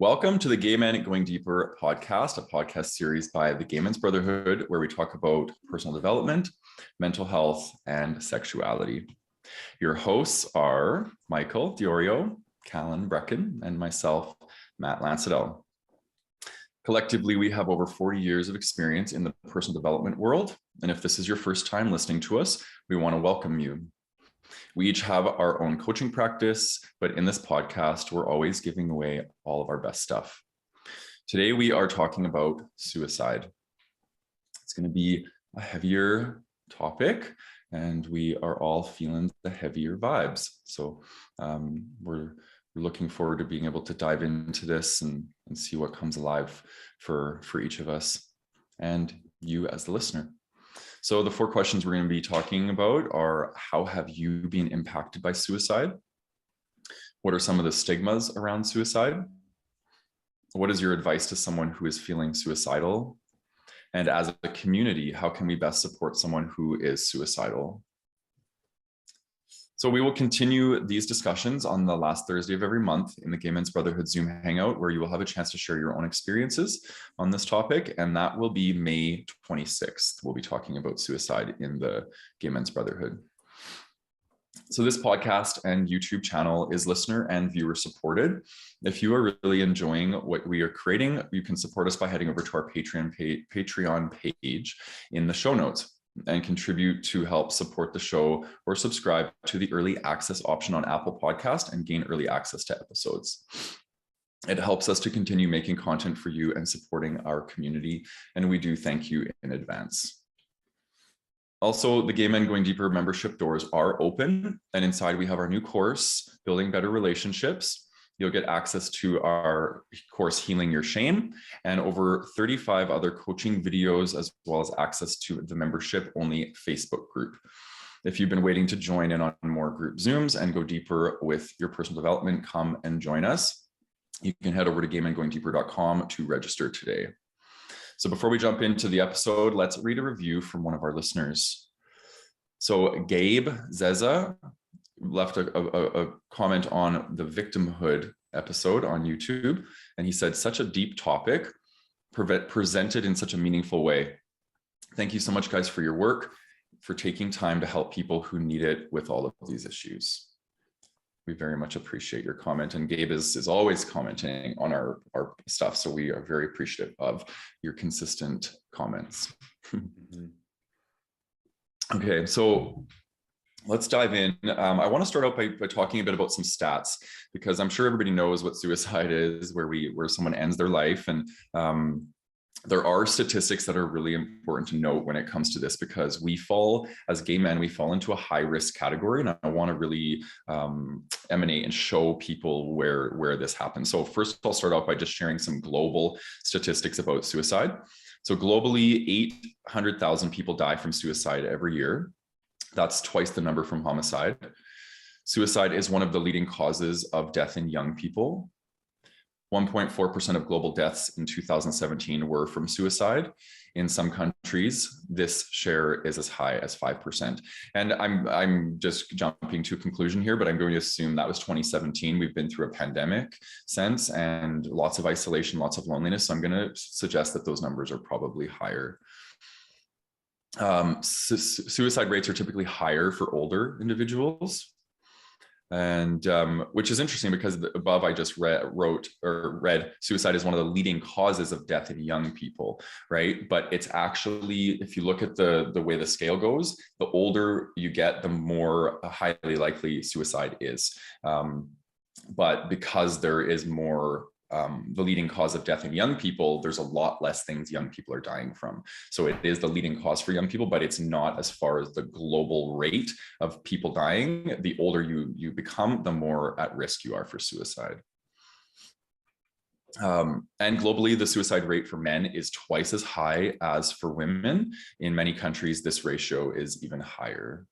Welcome to the Gay Men Going Deeper podcast, a podcast series by the Gay Men's Brotherhood, where we talk about personal development, mental health, and sexuality. Your hosts are Michael DiIorio, Calan Breckon, and myself, Matt Landsiedel. Collectively, we have over 40 years of experience in the personal development world, and if this is your first time listening to us, we want to welcome you. We each have our own coaching practice, but in this podcast, we're always giving away all of our best stuff. Today, we are talking about suicide. It's going to be a heavier topic, and we are all feeling the heavier vibes. So we're looking forward to being able to dive into this and see what comes alive for each of us and you as the listener. So the 4 questions we're going to be talking about are: how have you been impacted by suicide? What are some of the stigmas around suicide? What is your advice to someone who is feeling suicidal? And as a community, how can we best support someone who is suicidal? So we will continue these discussions on the last Thursday of every month in the Gay Men's Brotherhood Zoom Hangout, where you will have a chance to share your own experiences on this topic. And that will be May 26th. We'll be talking about suicide in the Gay Men's Brotherhood. So this podcast and YouTube channel is listener and viewer supported. If you are really enjoying what we are creating, you can support us by heading over to our Patreon page in the show notes and contribute to help support the show, or subscribe to the early access option on Apple Podcast and gain early access to episodes. It helps us to continue making content for you and supporting our community, and we do thank you in advance. Also, the Gay Men Going Deeper membership doors are open, and inside we have our new course, Building Better Relationships. You'll get access to our course, Healing Your Shame, and over 35 other coaching videos, as well as access to the membership-only Facebook group. If you've been waiting to join in on more group Zooms and go deeper with your personal development, come and join us. You can head over to gaymengoingdeeper.com to register today. So before we jump into the episode, let's read a review from one of our listeners. So Gabe Zeza left a comment on the victimhood episode on YouTube, and he said, such a deep topic presented in such a meaningful way. Thank you so much, guys, for your work, for taking time to help people who need it with all of these issues. We very much appreciate your comment, and Gabe is always commenting on our stuff, so we are very appreciative of your consistent comments. Okay, so let's dive in. I want to start out by talking a bit about some stats, because I'm sure everybody knows what suicide is, where someone ends their life. And there are statistics that are really important to note when it comes to this, because as gay men, we fall into a high risk category. And I want to really emanate and show people where this happens. So first, I'll start out by just sharing some global statistics about suicide. So globally, 800,000 people die from suicide every year. That's twice the number from homicide. Suicide is one of the leading causes of death in young people. 1.4% of global deaths in 2017 were from suicide. In some countries, this share is as high as 5%. And I'm just jumping to a conclusion here, but I'm going to assume that was 2017. We've been through a pandemic since, and lots of isolation, lots of loneliness. So I'm going to suggest that those numbers are probably higher. Suicide rates are typically higher for older individuals, and which is interesting, because above I just read suicide is one of the leading causes of death in young people, right? But it's actually, if you look at the way the scale goes, the older you get, the more highly likely suicide is. But because there is more the leading cause of death in young people, there's a lot less things young people are dying from. So it is the leading cause for young people, but it's not as far as the global rate of people dying. The older you become, the more at risk you are for suicide. And globally, the suicide rate for men is twice as high as for women. In many countries, this ratio is even higher.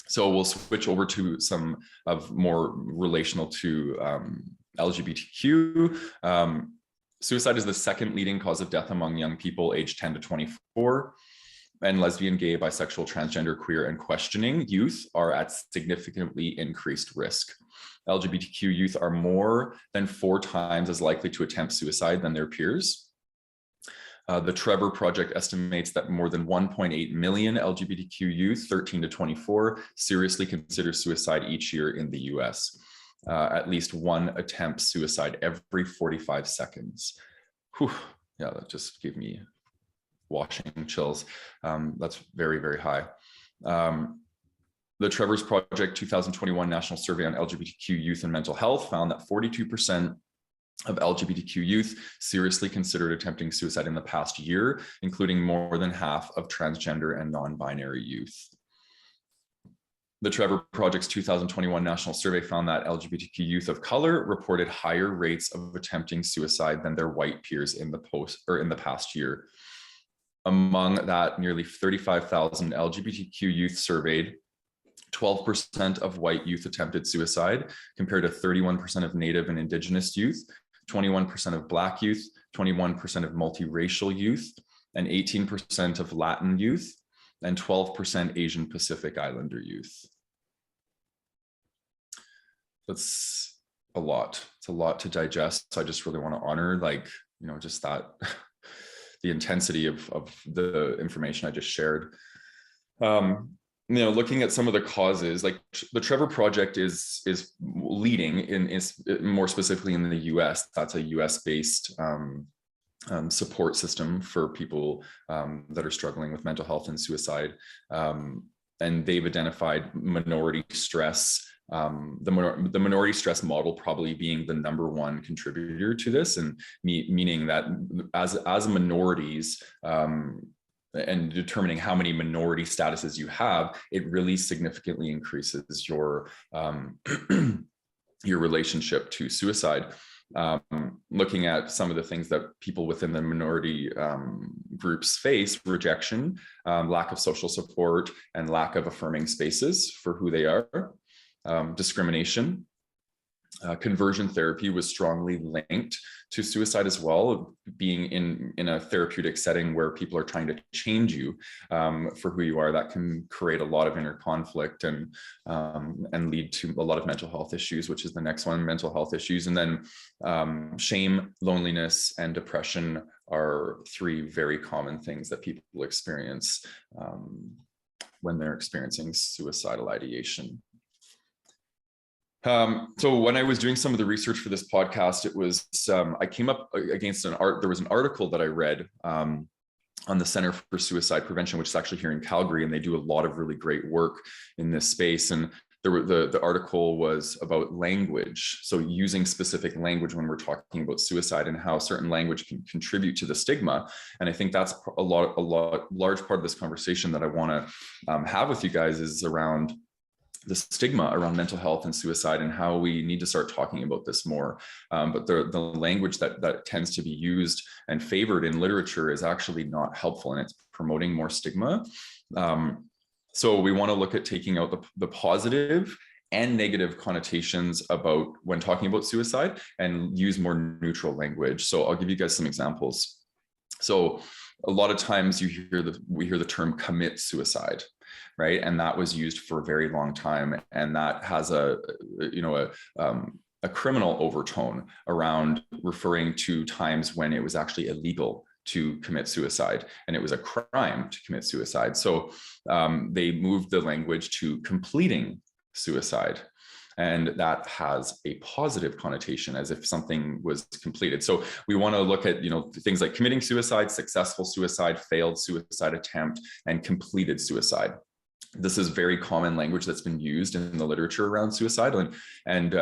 So we'll switch over to some of more relational to LGBTQ. Suicide is the second leading cause of death among young people aged 10 to 24. And lesbian, gay, bisexual, transgender, queer, and questioning youth are at significantly increased risk. LGBTQ youth are more than 4 times as likely to attempt suicide than their peers. The Trevor Project estimates that more than 1.8 million LGBTQ youth, 13 to 24, seriously consider suicide each year in the US. At least one attempts suicide every 45 seconds. Whew. Yeah, that just gave me washing chills. That's very, very high. The Trevor's Project 2021 National Survey on LGBTQ Youth and Mental Health found that 42% of LGBTQ youth seriously considered attempting suicide in the past year, including more than half of transgender and non-binary youth. The Trevor Project's 2021 National Survey found that LGBTQ youth of color reported higher rates of attempting suicide than their white peers in the past year. Among that, nearly 35,000 LGBTQ youth surveyed, 12% of white youth attempted suicide, compared to 31% of Native and Indigenous youth, 21% of Black youth, 21% of multiracial youth, and 18% of Latin youth, and 12% Asian Pacific Islander youth. That's a lot. It's a lot to digest. So I just really want to honor, just that, the intensity of the information I just shared. Looking at some of the causes, like the Trevor Project is leading is more specifically in the US. That's a US-based support system for people that are struggling with mental health and suicide. And they've identified minority stress, the minority stress model probably being the number one contributor to this, and meaning that as minorities, and determining how many minority statuses you have, it really significantly increases your your relationship to suicide. Looking at some of the things that people within the minority groups face: rejection, lack of social support, and lack of affirming spaces for who they are, discrimination. Conversion therapy was strongly linked to suicide as well, being in a therapeutic setting where people are trying to change you for who you are. That can create a lot of inner conflict and lead to a lot of mental health issues, which is the next one, mental health issues. And then shame, loneliness, and depression are 3 very common things that people experience when they're experiencing suicidal ideation. So when I was doing some of the research for this podcast, it was, I came up against there was an article that I read on the Center for Suicide Prevention, which is actually here in Calgary, and they do a lot of really great work in this space. And the article was about language. So using specific language when we're talking about suicide, and how certain language can contribute to the stigma. And I think that's a large part of this conversation that I want to have with you guys is around the stigma around mental health and suicide, and how we need to start talking about this more. But the language that tends to be used and favored in literature is actually not helpful, and it's promoting more stigma. So we want to look at taking out the positive and negative connotations about when talking about suicide, and use more neutral language. So I'll give you guys some examples. So a lot of times we hear the term commit suicide, right? And that was used for a very long time, and that has a criminal overtone around referring to times when it was actually illegal to commit suicide, and it was a crime to commit suicide. So they moved the language to completing suicide, and that has a positive connotation, as if something was completed. So we want to look at things like committing suicide, successful suicide, failed suicide attempt, and completed suicide. This is very common language that's been used in the literature around suicide, and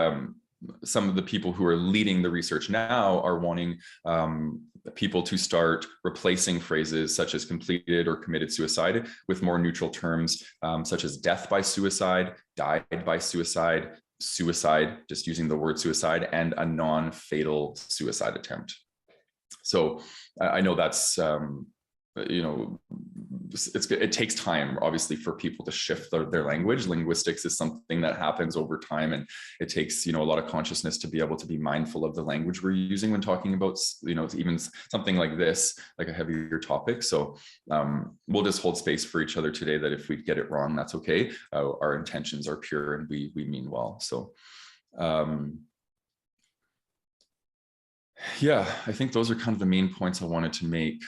some of the people who are leading the research now are wanting people to start replacing phrases such as completed or committed suicide with more neutral terms, such as death by suicide, died by suicide, suicide, just using the word suicide, and a non-fatal suicide attempt. So I know that's it takes time, obviously, for people to shift their language. Linguistics is something that happens over time, and it takes a lot of consciousness to be able to be mindful of the language we're using when talking about even something like this, like a heavier topic. So we'll just hold space for each other today, that if we get it wrong, that's okay. Our intentions are pure, and we mean well. So Um, yeah, I think those are kind of the main points I wanted to make.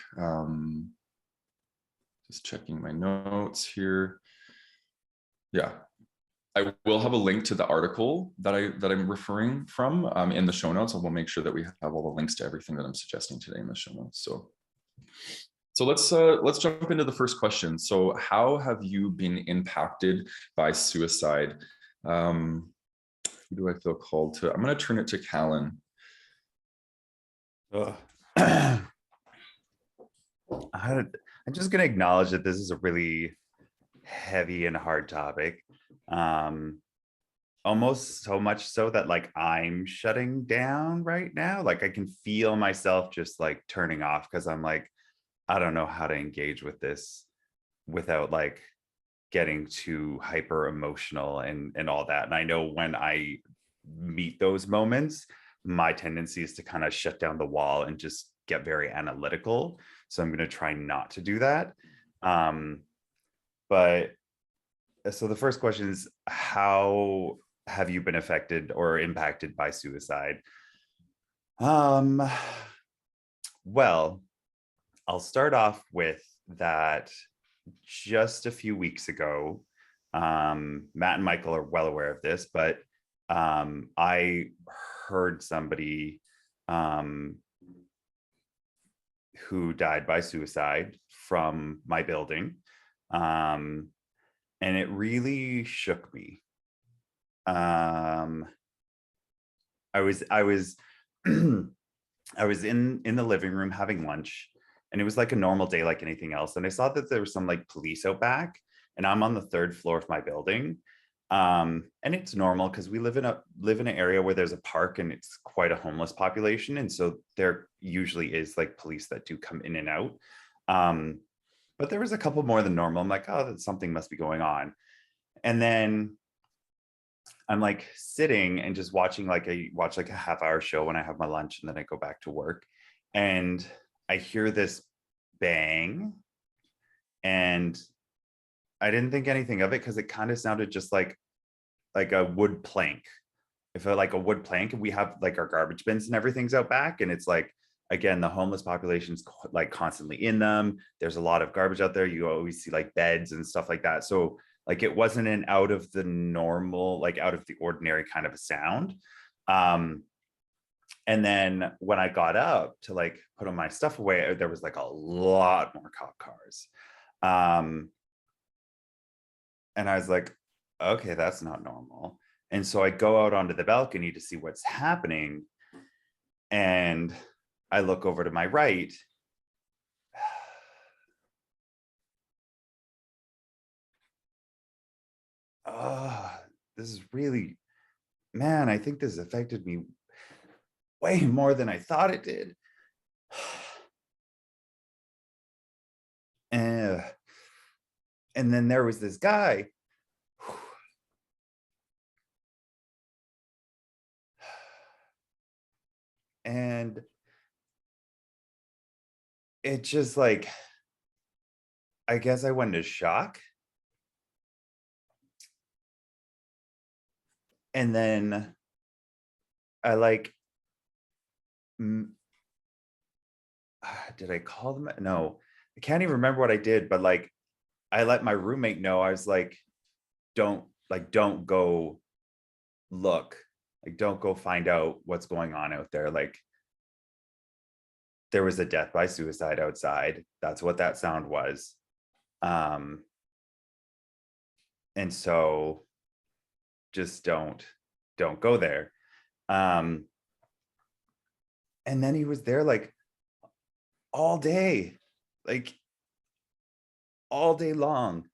Just checking my notes here. Yeah, I will have a link to the article that I'm referring from in the show notes, and we'll make sure that we have all the links to everything that I'm suggesting today in the show notes. So let's jump into the first question. So how have you been impacted by suicide? Who do I feel called to? I'm going to turn it to Calan. I'm just going to acknowledge that this is a really heavy and hard topic. Almost so much so that like I'm shutting down right now. Like I can feel myself just like turning off because I'm like, I don't know how to engage with this without like getting too hyper emotional and all that. And I know when I meet those moments, my tendency is to kind of shut down the wall and just get very analytical. So I'm going to try not to do that. But so the first question is, how have you been affected or impacted by suicide? Well, I'll start off with that just a few weeks ago. Matt and Michael are well aware of this, but I heard somebody who died by suicide from my building. And it really shook me. I was I was I was in the living room having lunch, and it was like a normal day like anything else. And I saw that there was some like police out back, and I'm on the third floor of my building. And it's normal because we live in an area where there's a park and it's quite a homeless population. And so there usually is like police that do come in and out. But there was a couple more than normal. I'm like, oh, something must be going on. And then I'm like sitting and just watching like I watch like a half-hour show when I have my lunch, and then I go back to work, and I hear this bang, and I didn't think anything of it because it kind of sounded just like a wood plank. If like a wood plank, and we have like our garbage bins and everything's out back, and it's like, again, the homeless population's like constantly in them. There's a lot of garbage out there. You always see like beds and stuff like that. So like it wasn't an out of the normal, like out of the ordinary kind of a sound. And then when I got up to like put on my stuff away, there was like a lot more cop cars. And I was like, okay, that's not normal. And so I go out onto the balcony to see what's happening. And I look over to my right. This is really, man, I think this affected me way more than I thought it did. And then there was this guy. And it just like, I guess I went into shock. And then I like, did I call them? No, I can't even remember what I did, but like, I let my roommate know. I was like, don't go look, like, don't go find out what's going on out there. Like, there was a death by suicide outside. That's what that sound was. And so just don't go there. And then he was there like all day, like all day long.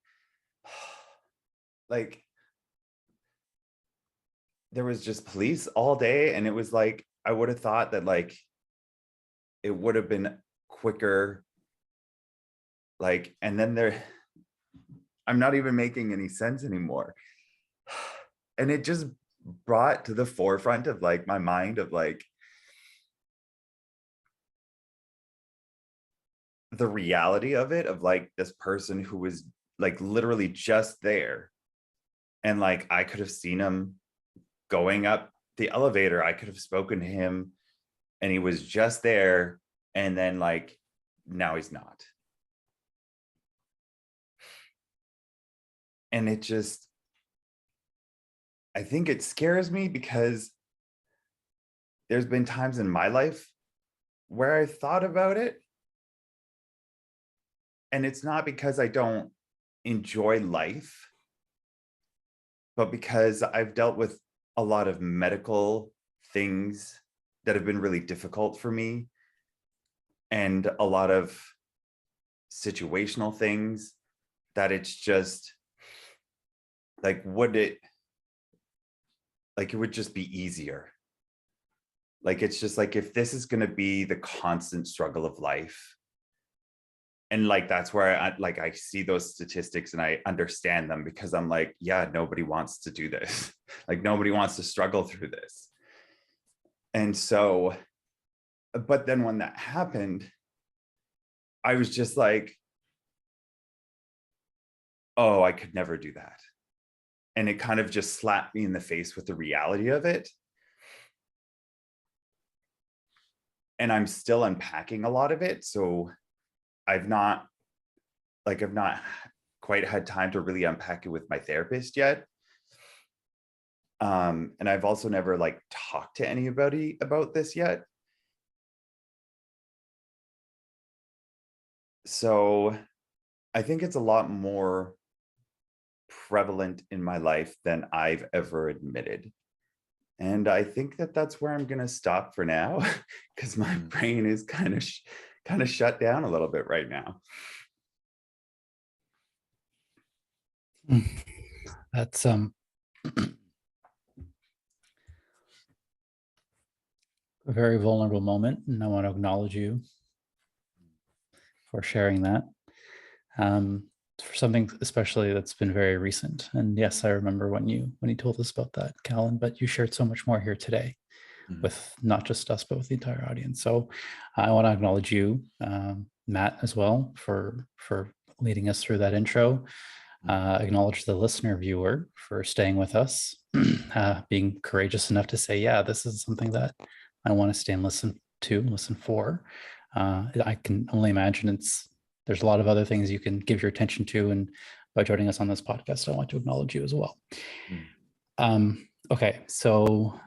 Like there was just police all day, and it was like, I would have thought that like it would have been quicker. Like, and then I'm not even making any sense anymore. And it just brought to the forefront of like my mind of like the reality of it, of like this person who was like literally just there, and like I could have seen him going up the elevator, I could have spoken to him and he was just there, and then like now he's not. And it just, I think it scares me because there's been times in my life where I thought about it, and it's not because I don't enjoy life, but because I've dealt with a lot of medical things that have been really difficult for me, and a lot of situational things that it's just like, it would just be easier. Like, it's just like, if this is going to be the constant struggle of life, and like, that's where I see those statistics and I understand them, because I'm like, yeah, nobody wants to do this. Like, nobody wants to struggle through this. And so, but then when that happened, I was just like, oh, I could never do that. And it kind of just slapped me in the face with the reality of it. And I'm still unpacking a lot of it. So I've not quite had time to really unpack it with my therapist yet. And I've also never like talked to anybody about this yet. So I think it's a lot more prevalent in my life than I've ever admitted. And I think that that's where I'm going to stop for now, because my brain is kind of shut down a little bit right now. That's a very vulnerable moment, and I want to acknowledge you for sharing that. For something especially that's been very recent. And yes, I remember when you told us about that, Calan, but you shared so much more here today with not just us, but with the entire audience. So I want to acknowledge you, Matt, as well, for leading us through that intro. Acknowledge the listener viewer for staying with us, being courageous enough to say, yeah, this is something that I want to stay and listen for. I can only imagine there's a lot of other things you can give your attention to, and by joining us on this podcast, I want to acknowledge you as well. Okay, so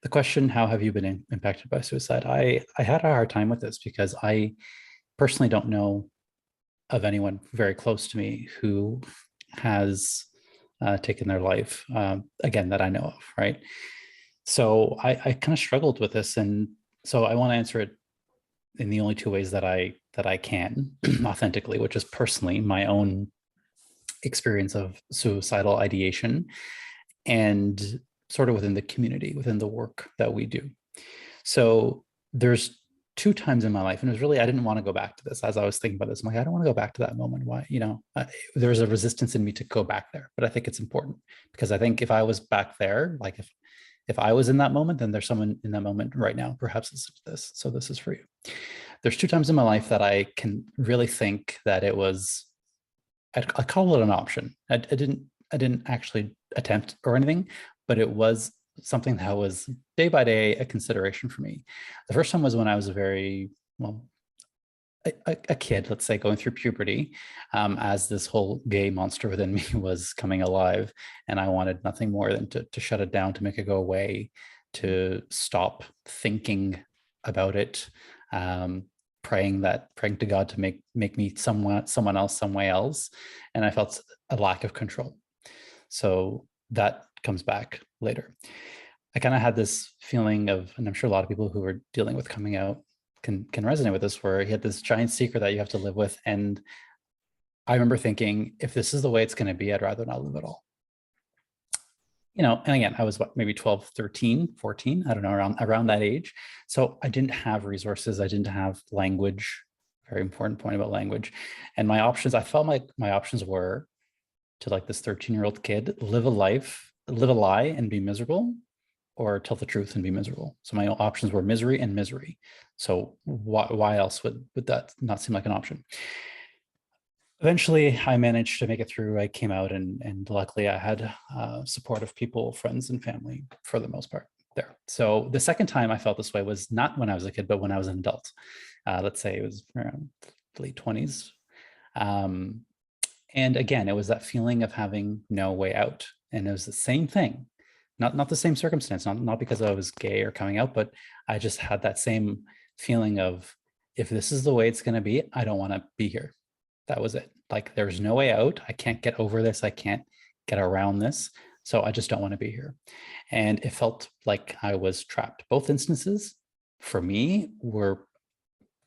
the question, how have you been impacted by suicide? I had a hard time with this because I personally don't know of anyone very close to me who has taken their life, again, that I know of, right? So I kind of struggled with this, and so I want to answer it in the only two ways that I can authentically, which is personally my own experience of suicidal ideation, and sort of within the community, within the work that we do. So there's two times in my life, and it was really, I didn't want to go back to this. As I was thinking about this, I'm like, I don't want to go back to that moment. Why? There's a resistance in me to go back there, but I think it's important, because I think if I was back there, like if I was in that moment, then there's someone in that moment right now, perhaps listen to this. So this is for you. There's two times in my life that I can really think that it was, I call it an option. I didn't actually attempt or anything, but it was something that was day by day a consideration for me. The first time was when I was a kid, let's say, going through puberty, as this whole gay monster within me was coming alive, and I wanted nothing more than to shut it down, to make it go away, to stop thinking about it, praying to God to make me someone else, some way else, and I felt a lack of control. So that comes back later. I kind of had this feeling of, and I'm sure a lot of people who are dealing with coming out can resonate with this, where he had this giant secret that you have to live with. And I remember thinking, if this is the way it's going to be, I'd rather not live at all. And again, I was maybe 12, 13, 14, I don't know, around that age. So I didn't have resources. I didn't have language, very important point about language. And my options, I felt like my options were to, like this 13-year-old kid, live a lie and be miserable, or tell the truth and be miserable. So my options were misery and misery. So why else would that not seem like an option? Eventually, I managed to make it through. I came out, and luckily I had supportive people, friends and family for the most part there. So the second time I felt this way was not when I was a kid, but when I was an adult. Let's say it was around late 20s. And again, it was that feeling of having no way out. And it was the same thing, not the same circumstance, not because I was gay or coming out, but I just had that same feeling of, if this is the way it's going to be, I don't want to be here. That was it. Like, there's no way out. I can't get over this. I can't get around this. So I just don't want to be here. And it felt like I was trapped. Both instances for me were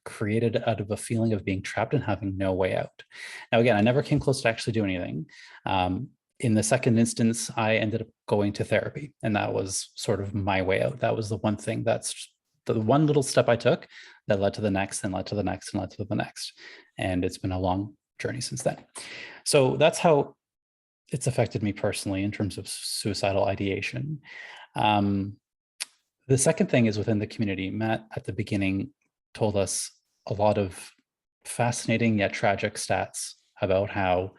created out of a feeling of being trapped and having no way out. Now, again, I never came close to actually doing anything. In the second instance, I ended up going to therapy, and that was sort of my way out. That was the one thing, that's the one little step I took that led to the next and led to the next and led to the next. And it's been a long journey since then. So that's how it's affected me personally in terms of suicidal ideation. The second thing is within the community. Matt, at the beginning, told us a lot of fascinating yet tragic stats about how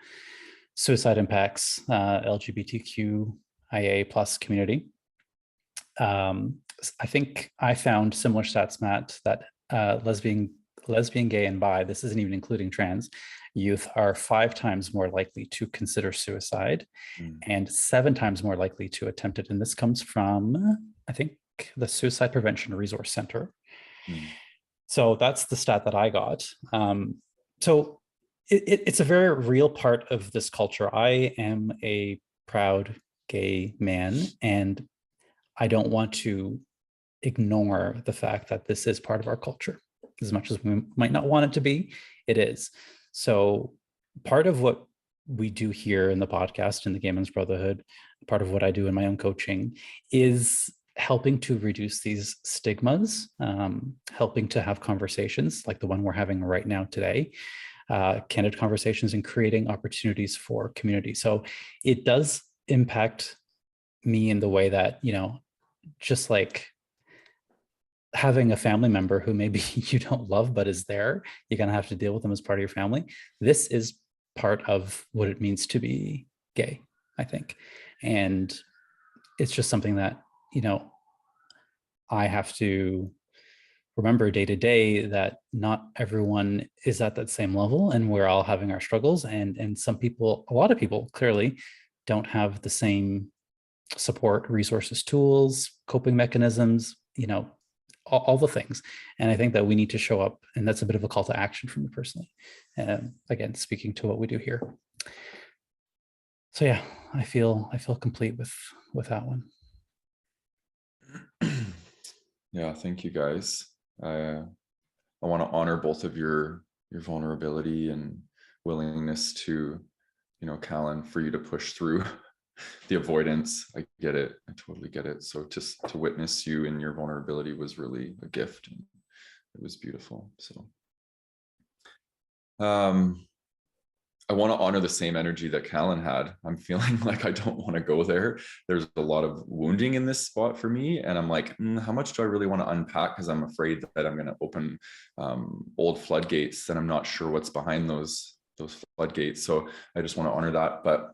suicide impacts LGBTQIA plus community. I think I found similar stats, Matt, that lesbian, gay, and bi, this isn't even including trans, youth are 5 times more likely to consider suicide and 7 times more likely to attempt it. And this comes from, I think, the Suicide Prevention Resource Center. So that's the stat that I got. So it's a very real part of this culture. I am a proud gay man, and I don't want to ignore the fact that this is part of our culture. As much as we might not want it to be, it is. So part of what we do here in the podcast, in the Gay Men's Brotherhood, part of what I do in my own coaching is helping to reduce these stigmas, helping to have conversations like the one we're having right now today, candid conversations, and creating opportunities for community. So it does impact me in the way that, you know, just like having a family member who maybe you don't love but is there, you're going to have to deal with them as part of your family. This is part of what it means to be gay, I think. And it's just something that, you know, I have to remember day to day that not everyone is at that same level, and we're all having our struggles. And some people, a lot of people clearly don't have the same support, resources, tools, coping mechanisms, you know, all the things. And I think that we need to show up, and that's a bit of a call to action for me personally. Again, speaking to what we do here. So yeah, I feel complete with that one. Yeah, thank you guys. I want to honor both of your vulnerability and willingness to, you know, Calan, for you to push through the avoidance. I get it. I totally get it. So just to witness you in your vulnerability was really a gift. And it was beautiful. So I want to honor the same energy that Calan had. I'm feeling like I don't want to go there. There's a lot of wounding in this spot for me. And I'm like, how much do I really want to unpack? Because I'm afraid that I'm going to open old floodgates, and I'm not sure what's behind those floodgates. So I just want to honor that. But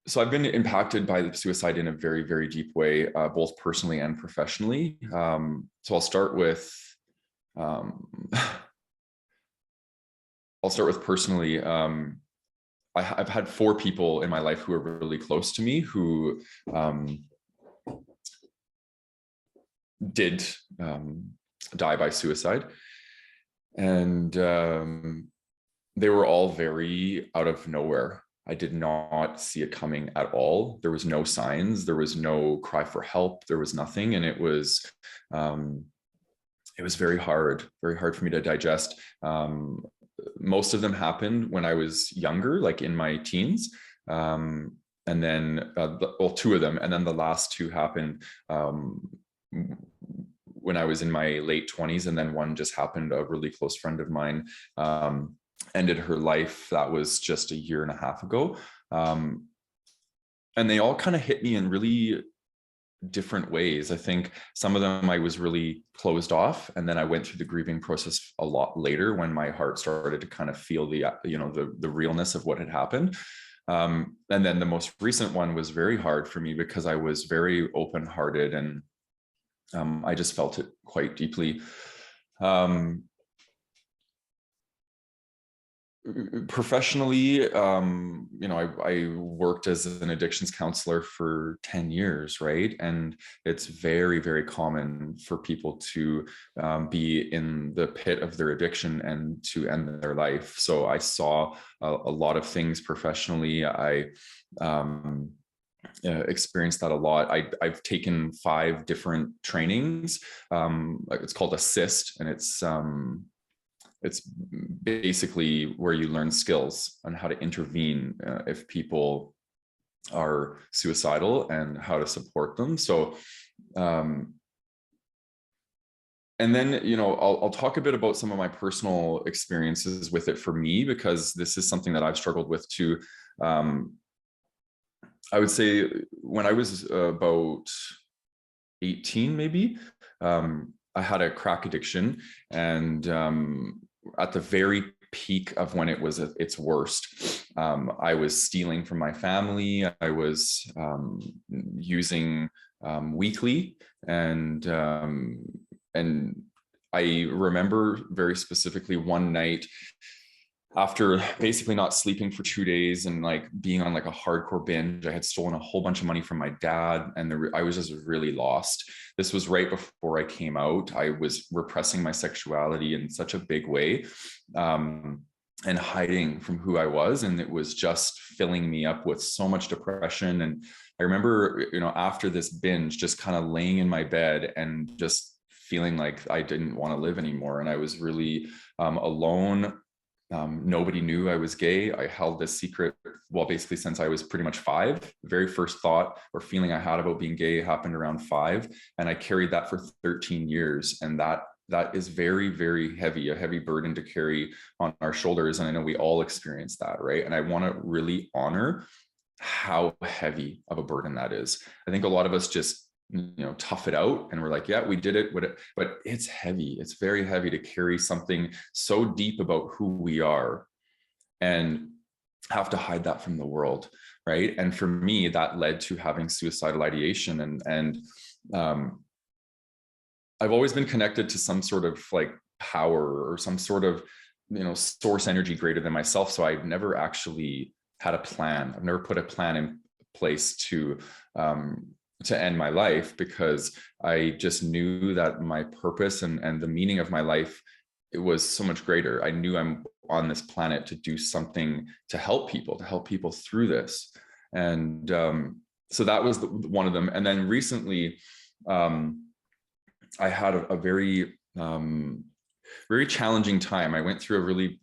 so I've been impacted by the suicide in a very, very deep way, both personally and professionally. So I'll start with personally. I've had 4 people in my life who are really close to me who did die by suicide. And they were all very out of nowhere. I did not see it coming at all. There was no signs. There was no cry for help. There was nothing. And it was very hard for me to digest. Most of them happened when I was younger, like in my teens. And then, 2 of them. And then the last 2 happened when I was in my late 20s. And then one just happened, a really close friend of mine ended her life. That was just a year and a half ago. And they all kind of hit me in really different ways. I think some of them I was really closed off, and then I went through the grieving process a lot later when my heart started to kind of feel the realness of what had happened. And then the most recent one was very hard for me because I was very open-hearted, and I just felt it quite deeply. Professionally, I worked as an addictions counselor for 10 years, right? And it's very, very common for people to be in the pit of their addiction and to end their life. So I saw a lot of things professionally. I experienced that a lot. I've taken 5 different trainings. It's called Assist, and it's basically where you learn skills on how to intervene if people are suicidal and how to support them. So, and then, I'll talk a bit about some of my personal experiences with it for me, because this is something that I've struggled with too. I would say when I was about 18, maybe, I had a crack addiction, and at the very peak of when it was at its worst, I was stealing from my family. I was using weekly, and I remember very specifically one night, after basically not sleeping for 2 days and like being on like a hardcore binge. I had stolen a whole bunch of money from my dad, and I was just really lost. This was right before I came out. I was repressing my sexuality in such a big way, and hiding from who I was. And it was just filling me up with so much depression. And I remember, after this binge, just kind of laying in my bed and just feeling like I didn't want to live anymore. And I was really alone. Nobody knew I was gay. I held this secret, well, basically since I was pretty much 5. The very first thought or feeling I had about being gay happened around 5. And I carried that for 13 years. And that is very, very heavy, a heavy burden to carry on our shoulders. And I know we all experience that, right? And I want to really honor how heavy of a burden that is. I think a lot of us just tough it out, and we're like, yeah, we did it, but it's heavy. It's very heavy to carry something so deep about who we are and have to hide that from the world, right? And for me, that led to having suicidal ideation, and I've always been connected to some sort of like power or some sort of source energy greater than myself. So I've never actually had a plan. I've never put a plan in place to end my life, because I just knew that my purpose and the meaning of my life, it was so much greater. I knew I'm on this planet to do something to help people through this. And so that was one of them. And then recently, I had a very, very challenging time. I went through a really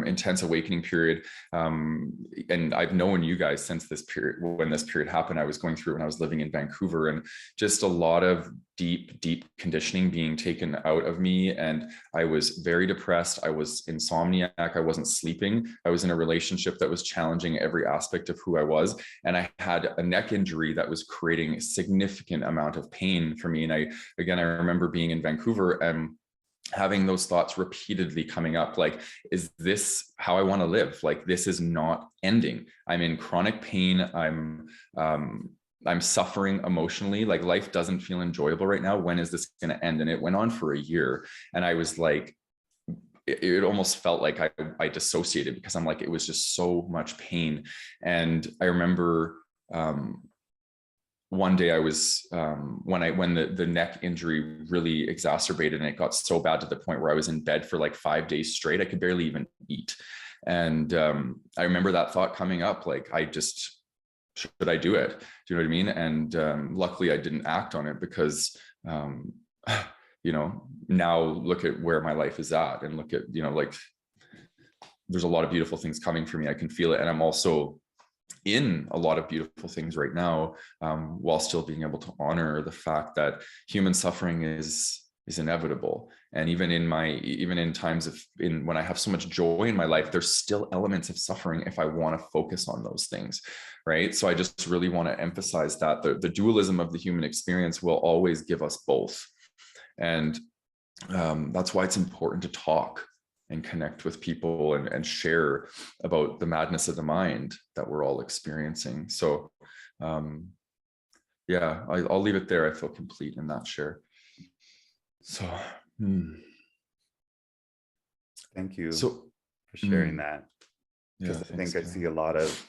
intense awakening period, and I've known you guys since this period. When this period happened, I was going through when I was living in Vancouver, and just a lot of deep conditioning being taken out of me. And I was very depressed. I was insomniac. I wasn't sleeping. I was in a relationship that was challenging every aspect of who I was, and I had a neck injury that was creating a significant amount of pain for me. And I remember being in Vancouver and having those thoughts repeatedly coming up, like, is this how I want to live? Like, this is not ending. I'm in chronic pain. I'm suffering emotionally. Like, life doesn't feel enjoyable right now. When is this going to end? And it went on for a year. And I was like, it almost felt like I dissociated, because I'm like, it was just so much pain. And I remember one day I was, when the neck injury really exacerbated, and it got so bad to the point where I was in bed for like 5 days straight. I could barely even eat. And I remember that thought coming up, like, should I do it? Do you know what I mean? And luckily I didn't act on it, because, now look at where my life is at, and look at, like, there's a lot of beautiful things coming for me. I can feel it. And I'm also in a lot of beautiful things right now, while still being able to honor the fact that human suffering is is inevitable. And even in times when I have so much joy in my life, there's still elements of suffering if I want to focus on those things, right? So I just really want to emphasize that the dualism of the human experience will always give us both. And that's why it's important to talk and connect with people and share about the madness of the mind that we're all experiencing. So yeah, I'll leave it there. I feel complete in that share. So thank you for sharing that, because yeah, I think I see a lot of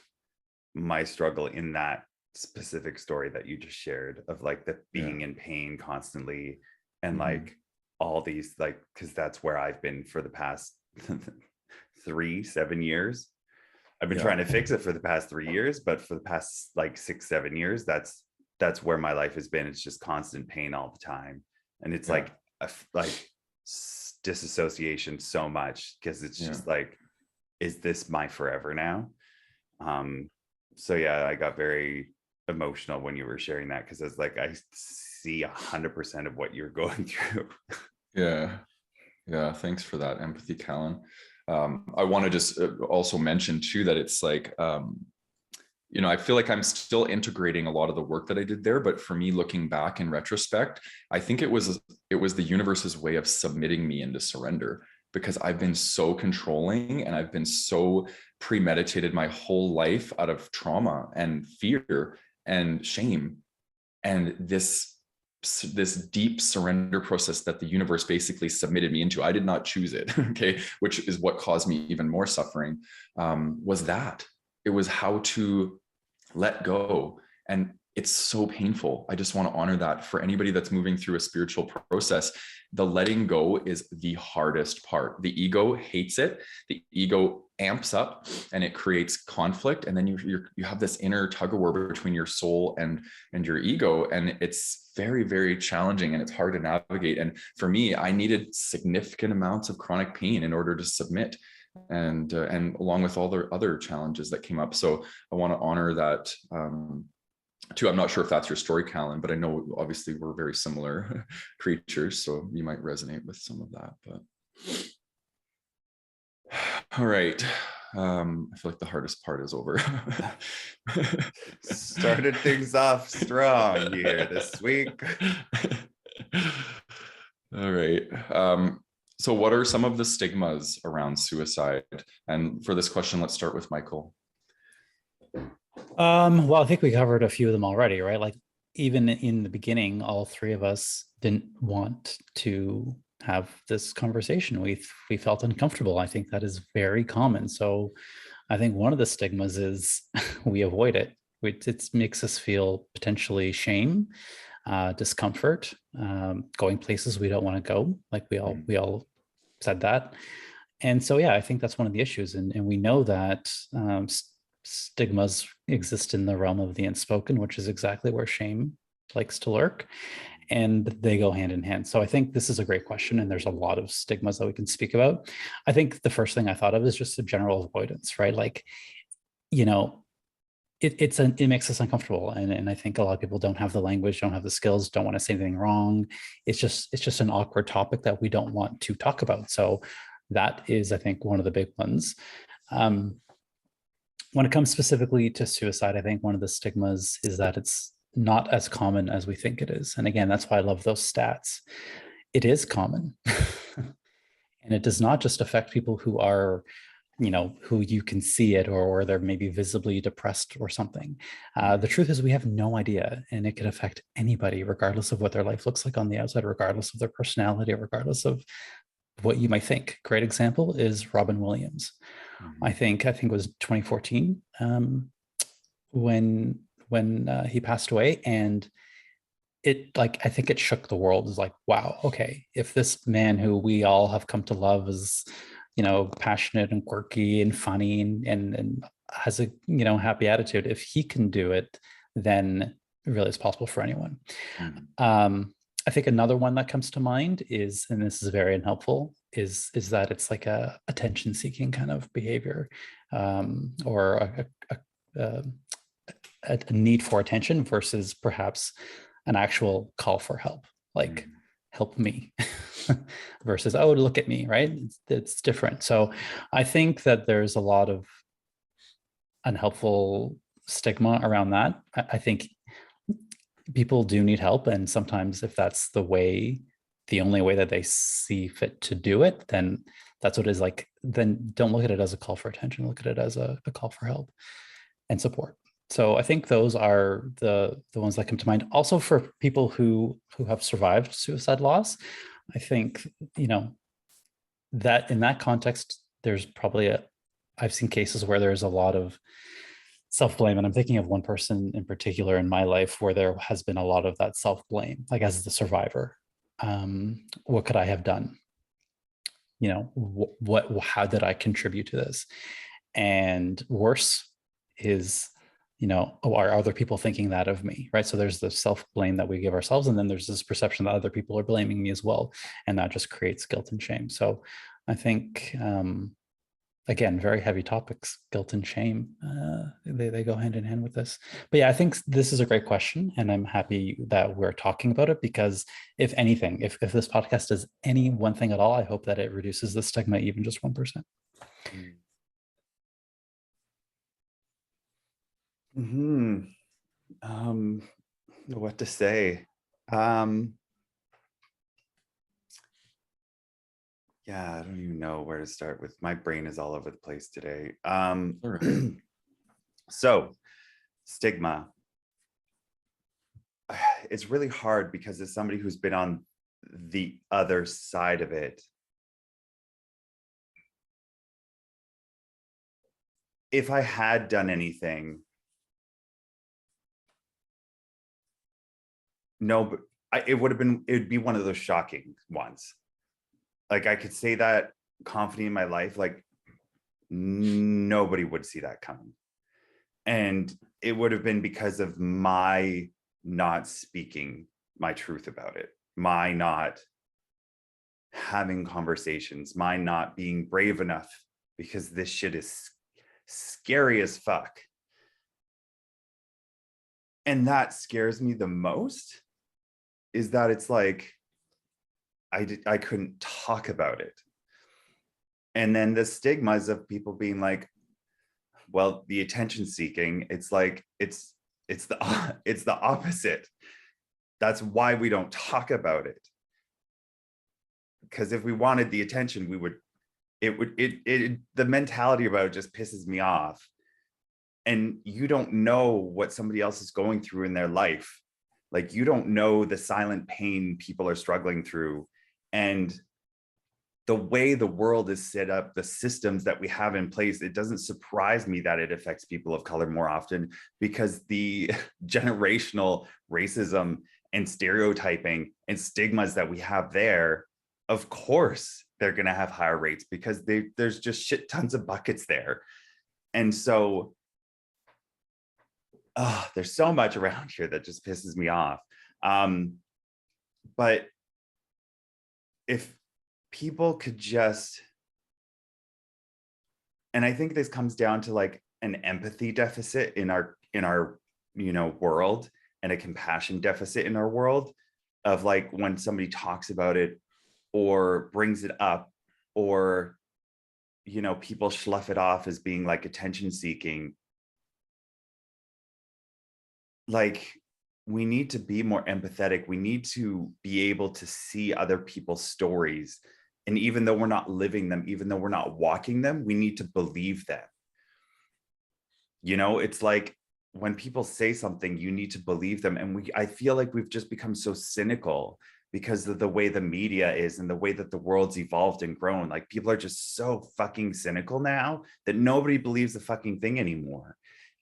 my struggle in that specific story that you just shared, of like the being in pain constantly, and like all these, like, because that's where I've been for the past 7 years. I've been trying to fix it for the past 3 years, but for the past like 6-7 years, that's where my life has been. It's just constant pain all the time, and it's like disassociation so much, because it's just like, is this my forever now? So yeah, I got very emotional when you were sharing that, because it's like, I see 100% of what you're going through. Yeah, thanks for that empathy, Calan. I want to just also mention too that it's like I feel like I'm still integrating a lot of the work that I did there, but for me, looking back in retrospect, I think it was the universe's way of submitting me into surrender, because I've been so controlling and I've been so premeditated my whole life out of trauma and fear and shame. And this deep surrender process that the universe basically submitted me into, I did not choose it, okay, which is what caused me even more suffering, was that it was how to let go. And it's so painful. I just want to honor that for anybody that's moving through a spiritual process. The letting go is the hardest part. The ego hates it. The ego amps up and it creates conflict. And then you have this inner tug of war between your soul and your ego. And it's very, very challenging and it's hard to navigate. And for me, I needed significant amounts of chronic pain in order to submit, and along with all the other challenges that came up. So I want to honor that too. I'm not sure if that's your story, Calan, but I know obviously we're very similar creatures, so you might resonate with some of that. But all right, I feel like the hardest part is over. Started things off strong here this week. All right. So what are some of the stigmas around suicide? And for this question, let's start with Michael. Well, I think we covered a few of them already, right? Like, even in the beginning, all three of us didn't want to have this conversation. We felt uncomfortable. I think that is very common. So I think one of the stigmas is we avoid it. It makes us feel potentially shame, discomfort, going places we don't want to go. Like we all said that. And so, yeah, I think that's one of the issues. And we know that stigmas exist in the realm of the unspoken, which is exactly where shame likes to lurk. And they go hand in hand. So I think this is a great question. And there's a lot of stigmas that we can speak about. I think the first thing I thought of is just a general avoidance, right? Like, it makes us uncomfortable. And I think a lot of people don't have the language, don't have the skills, don't want to say anything wrong. It's just an awkward topic that we don't want to talk about. So that is, I think, one of the big ones. When it comes specifically to suicide, I think one of the stigmas is that it's not as common as we think it is. And again, that's why I love those stats. It is common. And it does not just affect people who are, who you can see it, or they're maybe visibly depressed or something. The truth is we have no idea, and it can affect anybody, regardless of what their life looks like on the outside, regardless of their personality, regardless of what you might think. Great example is Robin Williams. I think it was 2014 when he passed away, and I think it shook the world. It's like, wow, okay, if this man who we all have come to love is, passionate and quirky and funny and has a, happy attitude, if he can do it, then really it's possible for anyone. I think another one that comes to mind is, and this is very unhelpful, is that it's like a attention-seeking kind of behavior, or a need for attention versus perhaps an actual call for help. Like, help me versus, oh, look at me, right? It's different. So I think that there's a lot of unhelpful stigma around that. I think people do need help. And sometimes if that's the only way that they see fit to do it, then that's what it is. Like, then don't look at it as a call for attention, look at it as a call for help and support. So I think those are the ones that come to mind. Also for people who have survived suicide loss, I think, that in that context, there's probably I've seen cases where there's a lot of self-blame. And I'm thinking of one person in particular in my life where there has been a lot of that self-blame, like as the survivor. What could I have done? How did I contribute to this? And worse is, are other people thinking that of me, right? So there's the self-blame that we give ourselves, and then there's this perception that other people are blaming me as well, and that just creates guilt and shame. So I think, again, very heavy topics, guilt and shame, they go hand in hand with this. But yeah, I think this is a great question, and I'm happy that we're talking about it, because if anything, if this podcast does any one thing at all, I hope that it reduces the stigma even just 1%. What to say? Yeah, I don't even know where to start with. My brain is all over the place today. So, stigma. It's really hard because as somebody who's been on the other side of it, if I had done anything, no, but it would be one of those shocking ones. Like, I could say that confident in my life, like nobody would see that coming. And it would have been because of my not speaking my truth about it, my not having conversations, my not being brave enough, because this shit is scary as fuck. And that scares me the most, is that it's like, I couldn't talk about it. And then the stigmas of people being like, well, the attention seeking, it's like, it's the opposite. That's why we don't talk about it. Because if we wanted the attention, the mentality about it just pisses me off. And you don't know what somebody else is going through in their life. Like, you don't know the silent pain people are struggling through. And the way the world is set up, the systems that we have in place, it doesn't surprise me that it affects people of color more often, because the generational racism and stereotyping and stigmas that we have there, of course, they're going to have higher rates, because there's just shit tons of buckets there. And so there's so much around here that just pisses me off. But if people could just, and I think this comes down to like an empathy deficit in our world, and a compassion deficit in our world, of like, when somebody talks about it or brings it up, or people slough it off as being like attention seeking, like, we need to be more empathetic. We need to be able to see other people's stories. And even though we're not living them, even though we're not walking them, we need to believe them. It's like, when people say something, you need to believe them. And I feel like we've just become so cynical because of the way the media is and the way that the world's evolved and grown. Like, people are just so fucking cynical now that nobody believes a fucking thing anymore.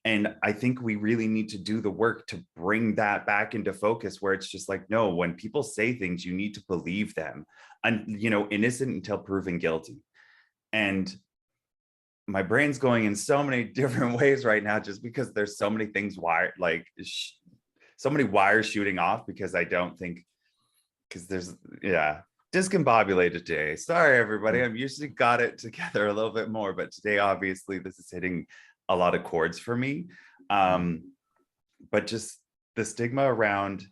And I think we really need to do the work to bring that back into focus, where it's just like, no, when people say things, you need to believe them. And, innocent until proven guilty. And my brain's going in so many different ways right now, just because there's so many things so many wires shooting off, because I don't think, because there's, discombobulated today. Sorry, everybody. I'm usually got it together a little bit more, but today, obviously, this is hitting a lot of chords for me. But just the stigma around,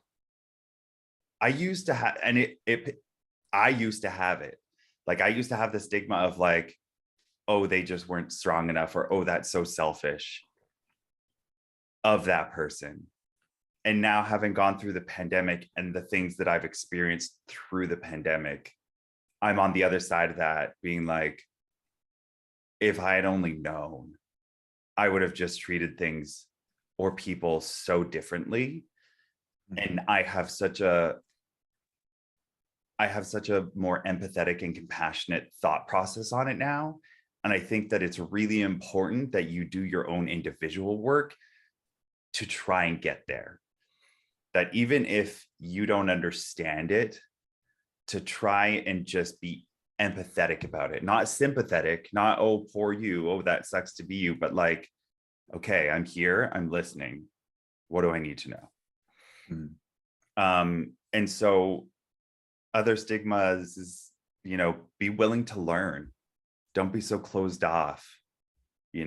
I used to have, and I used to have it. Like, I used to have the stigma of like, oh, they just weren't strong enough, or, oh, that's so selfish of that person. And now, having gone through the pandemic and the things that I've experienced through the pandemic, I'm on the other side of that, being like, if I had only known, I would have just treated things or people so differently. And I have such a more empathetic and compassionate thought process on it now. And I think that it's really important that you do your own individual work to try and get there. That even if you don't understand it, to try and just be empathetic about it, not sympathetic, not, oh, poor you, oh, that sucks to be you, but like, okay, I'm here, I'm listening. What do I need to know? And so other stigmas is, be willing to learn. Don't be so closed off, I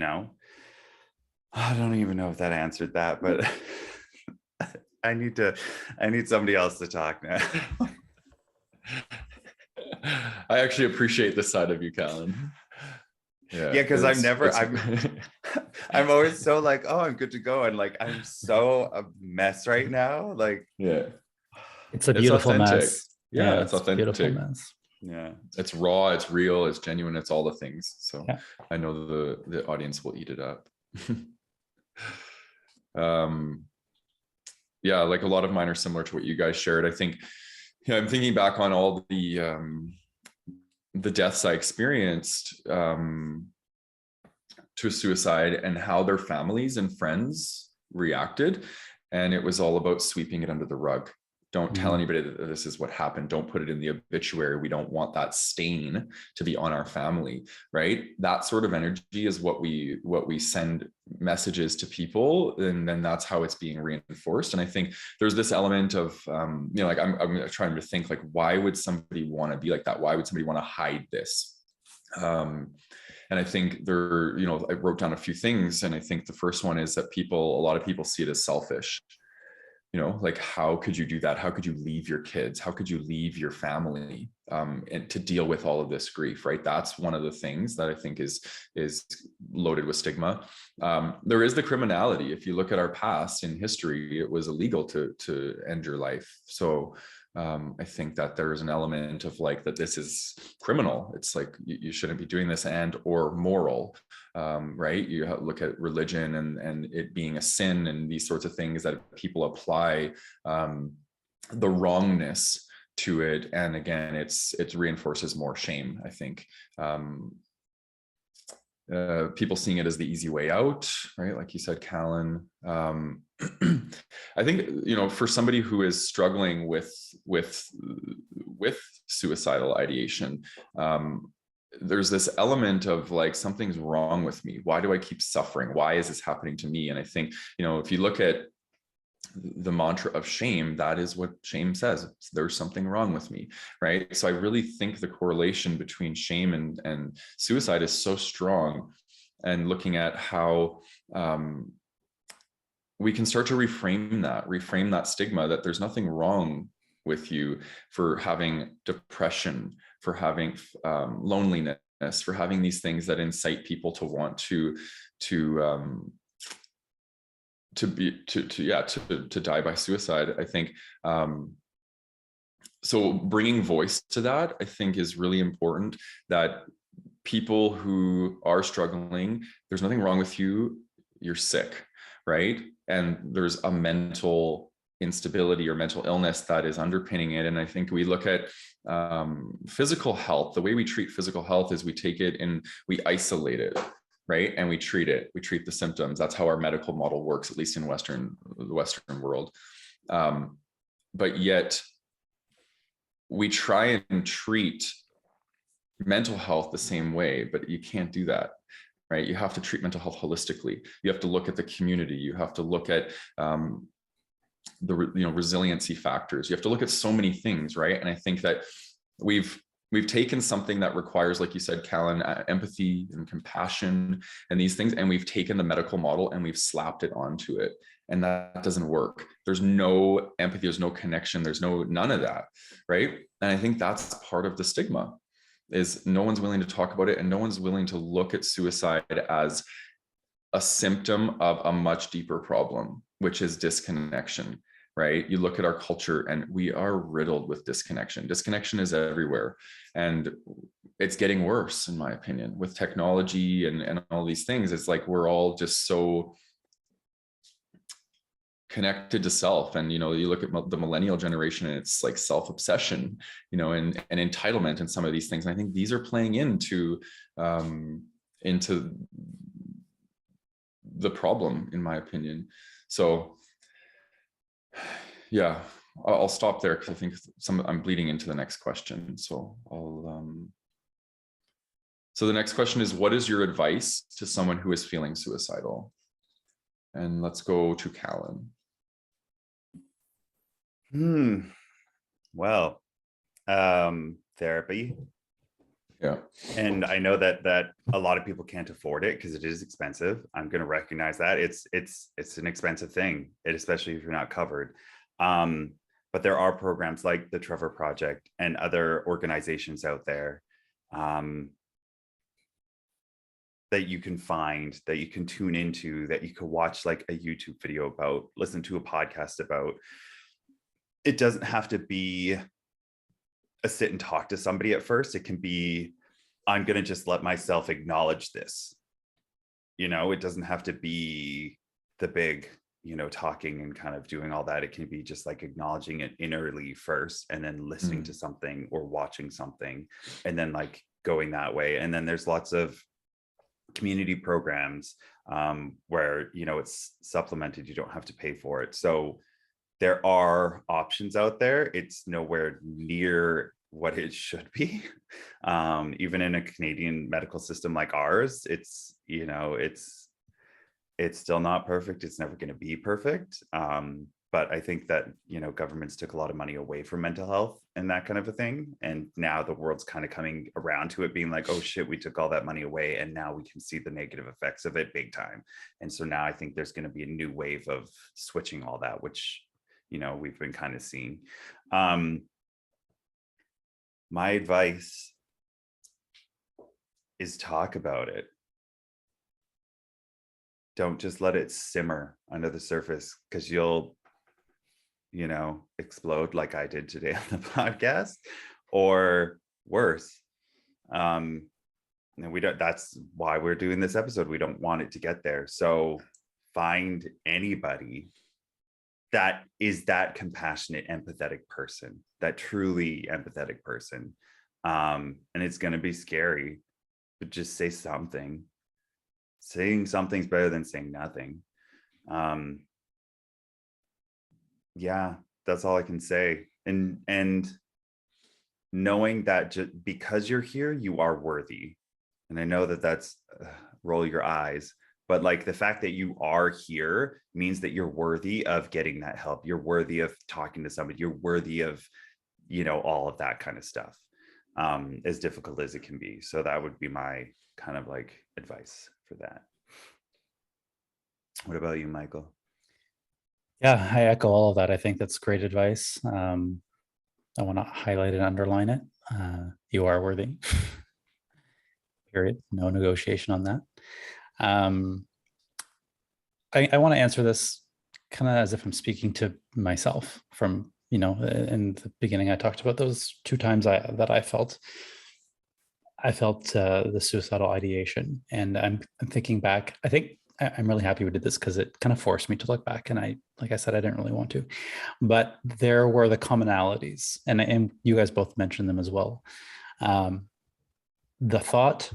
don't even know if that answered that, but I need somebody else to talk now. I actually appreciate this side of you, Calan. Yeah, because I'm always so like, oh, I'm good to go, and like I'm so a mess right now. Like, yeah, it's a beautiful mess. Yeah, it's authentic. Beautiful mess. Yeah, it's raw, it's real, it's genuine, it's all the things. So yeah. I know the audience will eat it up. Yeah, like a lot of mine are similar to what you guys shared. I think, I'm thinking back on all the deaths I experienced to suicide and how their families and friends reacted. And it was all about sweeping it under the rug. Don't tell anybody that this is what happened. Don't put it in the obituary. We don't want that stain to be on our family, right? That sort of energy is what we send messages to people, and then that's how it's being reinforced. And I think there's this element of, like I'm trying to think, like, why would somebody want to be like that? Why would somebody want to hide this? And I think there, I wrote down a few things, and I think the first one is that a lot of people see it as selfish. Like, how could you do that? How could you leave your kids? How could you leave your family and to deal with all of this grief, right? That's one of the things that I think is loaded with stigma. There is the criminality. If you look at our past in history, it was illegal to end your life. So I think that there is an element of like that this is criminal. It's like you shouldn't be doing this, and or moral, right? You look at religion and it being a sin and these sorts of things that people apply the wrongness to it, and again, it reinforces more shame. I think people seeing it as the easy way out, right? Like you said, Calan. I think, for somebody who is struggling with suicidal ideation, there's this element of like, something's wrong with me. Why do I keep suffering? Why is this happening to me? And I think, if you look at the mantra of shame, that is what shame says. There's something wrong with me, right? So I really think the correlation between shame and suicide is so strong, and looking at how we can start to reframe that stigma, that there's nothing wrong with you for having depression, for having loneliness, for having these things that incite people to want to die by suicide. I think so bringing voice to that, I think, is really important, that people who are struggling, there's nothing wrong with you, you're sick, right? And there's a mental instability or mental illness that is underpinning it. And I think we look at physical health, the way we treat physical health is we take it and we isolate it, right? And we treat the symptoms. That's how our medical model works, at least in the Western world. But yet we try and treat mental health the same way, but you can't do that, right? You have to treat mental health holistically. You have to look at the community. You have to look at the resiliency factors. You have to look at so many things, right? And I think that we've taken something that requires, like you said, Calan, empathy and compassion and these things, and we've taken the medical model and we've slapped it onto it. And that doesn't work. There's no empathy, there's no connection, there's none of that, right? And I think that's part of the stigma, is no one's willing to talk about it, and no one's willing to look at suicide as a symptom of a much deeper problem, which is disconnection, right? You look at our culture and we are riddled with disconnection. Disconnection is everywhere. And it's getting worse, in my opinion, with technology and all these things. It's like we're all just so connected to self. And, you look at the millennial generation and it's like self-obsession, and entitlement and some of these things. And I think these are playing into the problem, in my opinion. So yeah, I'll stop there because I think I'm bleeding into the next question. So so the next question is, what is your advice to someone who is feeling suicidal? And let's go to Calan. Well, therapy. Yeah. And I know that a lot of people can't afford it because it is expensive. I'm going to recognize that it's an expensive thing, especially if you're not covered. But there are programs like the Trevor Project and other organizations out there that you can find, that you can tune into, that you can watch like a YouTube video about, listen to a podcast about. It doesn't have to be a sit and talk to somebody at first. It can be, I'm going to just let myself acknowledge this. It doesn't have to be the big, talking and kind of doing all that. It can be just like acknowledging it innerly first, and then listening to something or watching something, and then like going that way. And then there's lots of community programs where, it's supplemented. You don't have to pay for it. So there are options out there. It's nowhere near what it should be. Even in a Canadian medical system like ours, it's still not perfect. It's never going to be perfect. But I think that, governments took a lot of money away from mental health and that kind of a thing. And now the world's kind of coming around to it being like, oh shit, we took all that money away. And now we can see the negative effects of it big time. And so now I think there's going to be a new wave of switching all that, which, we've been kind of seeing. My advice is talk about it. Don't just let it simmer under the surface, because you'll, explode like I did today on the podcast, or worse. And that's why we're doing this episode. We don't want it to get there. So find anybody that is that compassionate, empathetic person, that truly empathetic person. And it's going to be scary, but just say something. Saying something's better than saying nothing. Yeah, that's all I can say. And knowing that because you're here, you are worthy. And I know that that's roll your eyes, but like the fact that you are here means that you're worthy of getting that help. You're worthy of talking to somebody. You're worthy of, all of that kind of stuff, as difficult as it can be. So that would be my kind of like advice for that. What about you, Michael? Yeah, I echo all of that. I think that's great advice. I want to highlight and underline it. You are worthy. Period. No negotiation on that. I want to answer this kind of as if I'm speaking to myself. From, in the beginning, I talked about those 2 times that I felt the suicidal ideation. And I'm thinking back. I think I'm really happy we did this because it kind of forced me to look back. And like I said, I didn't really want to, but there were the commonalities, and you guys both mentioned them as well. The thought,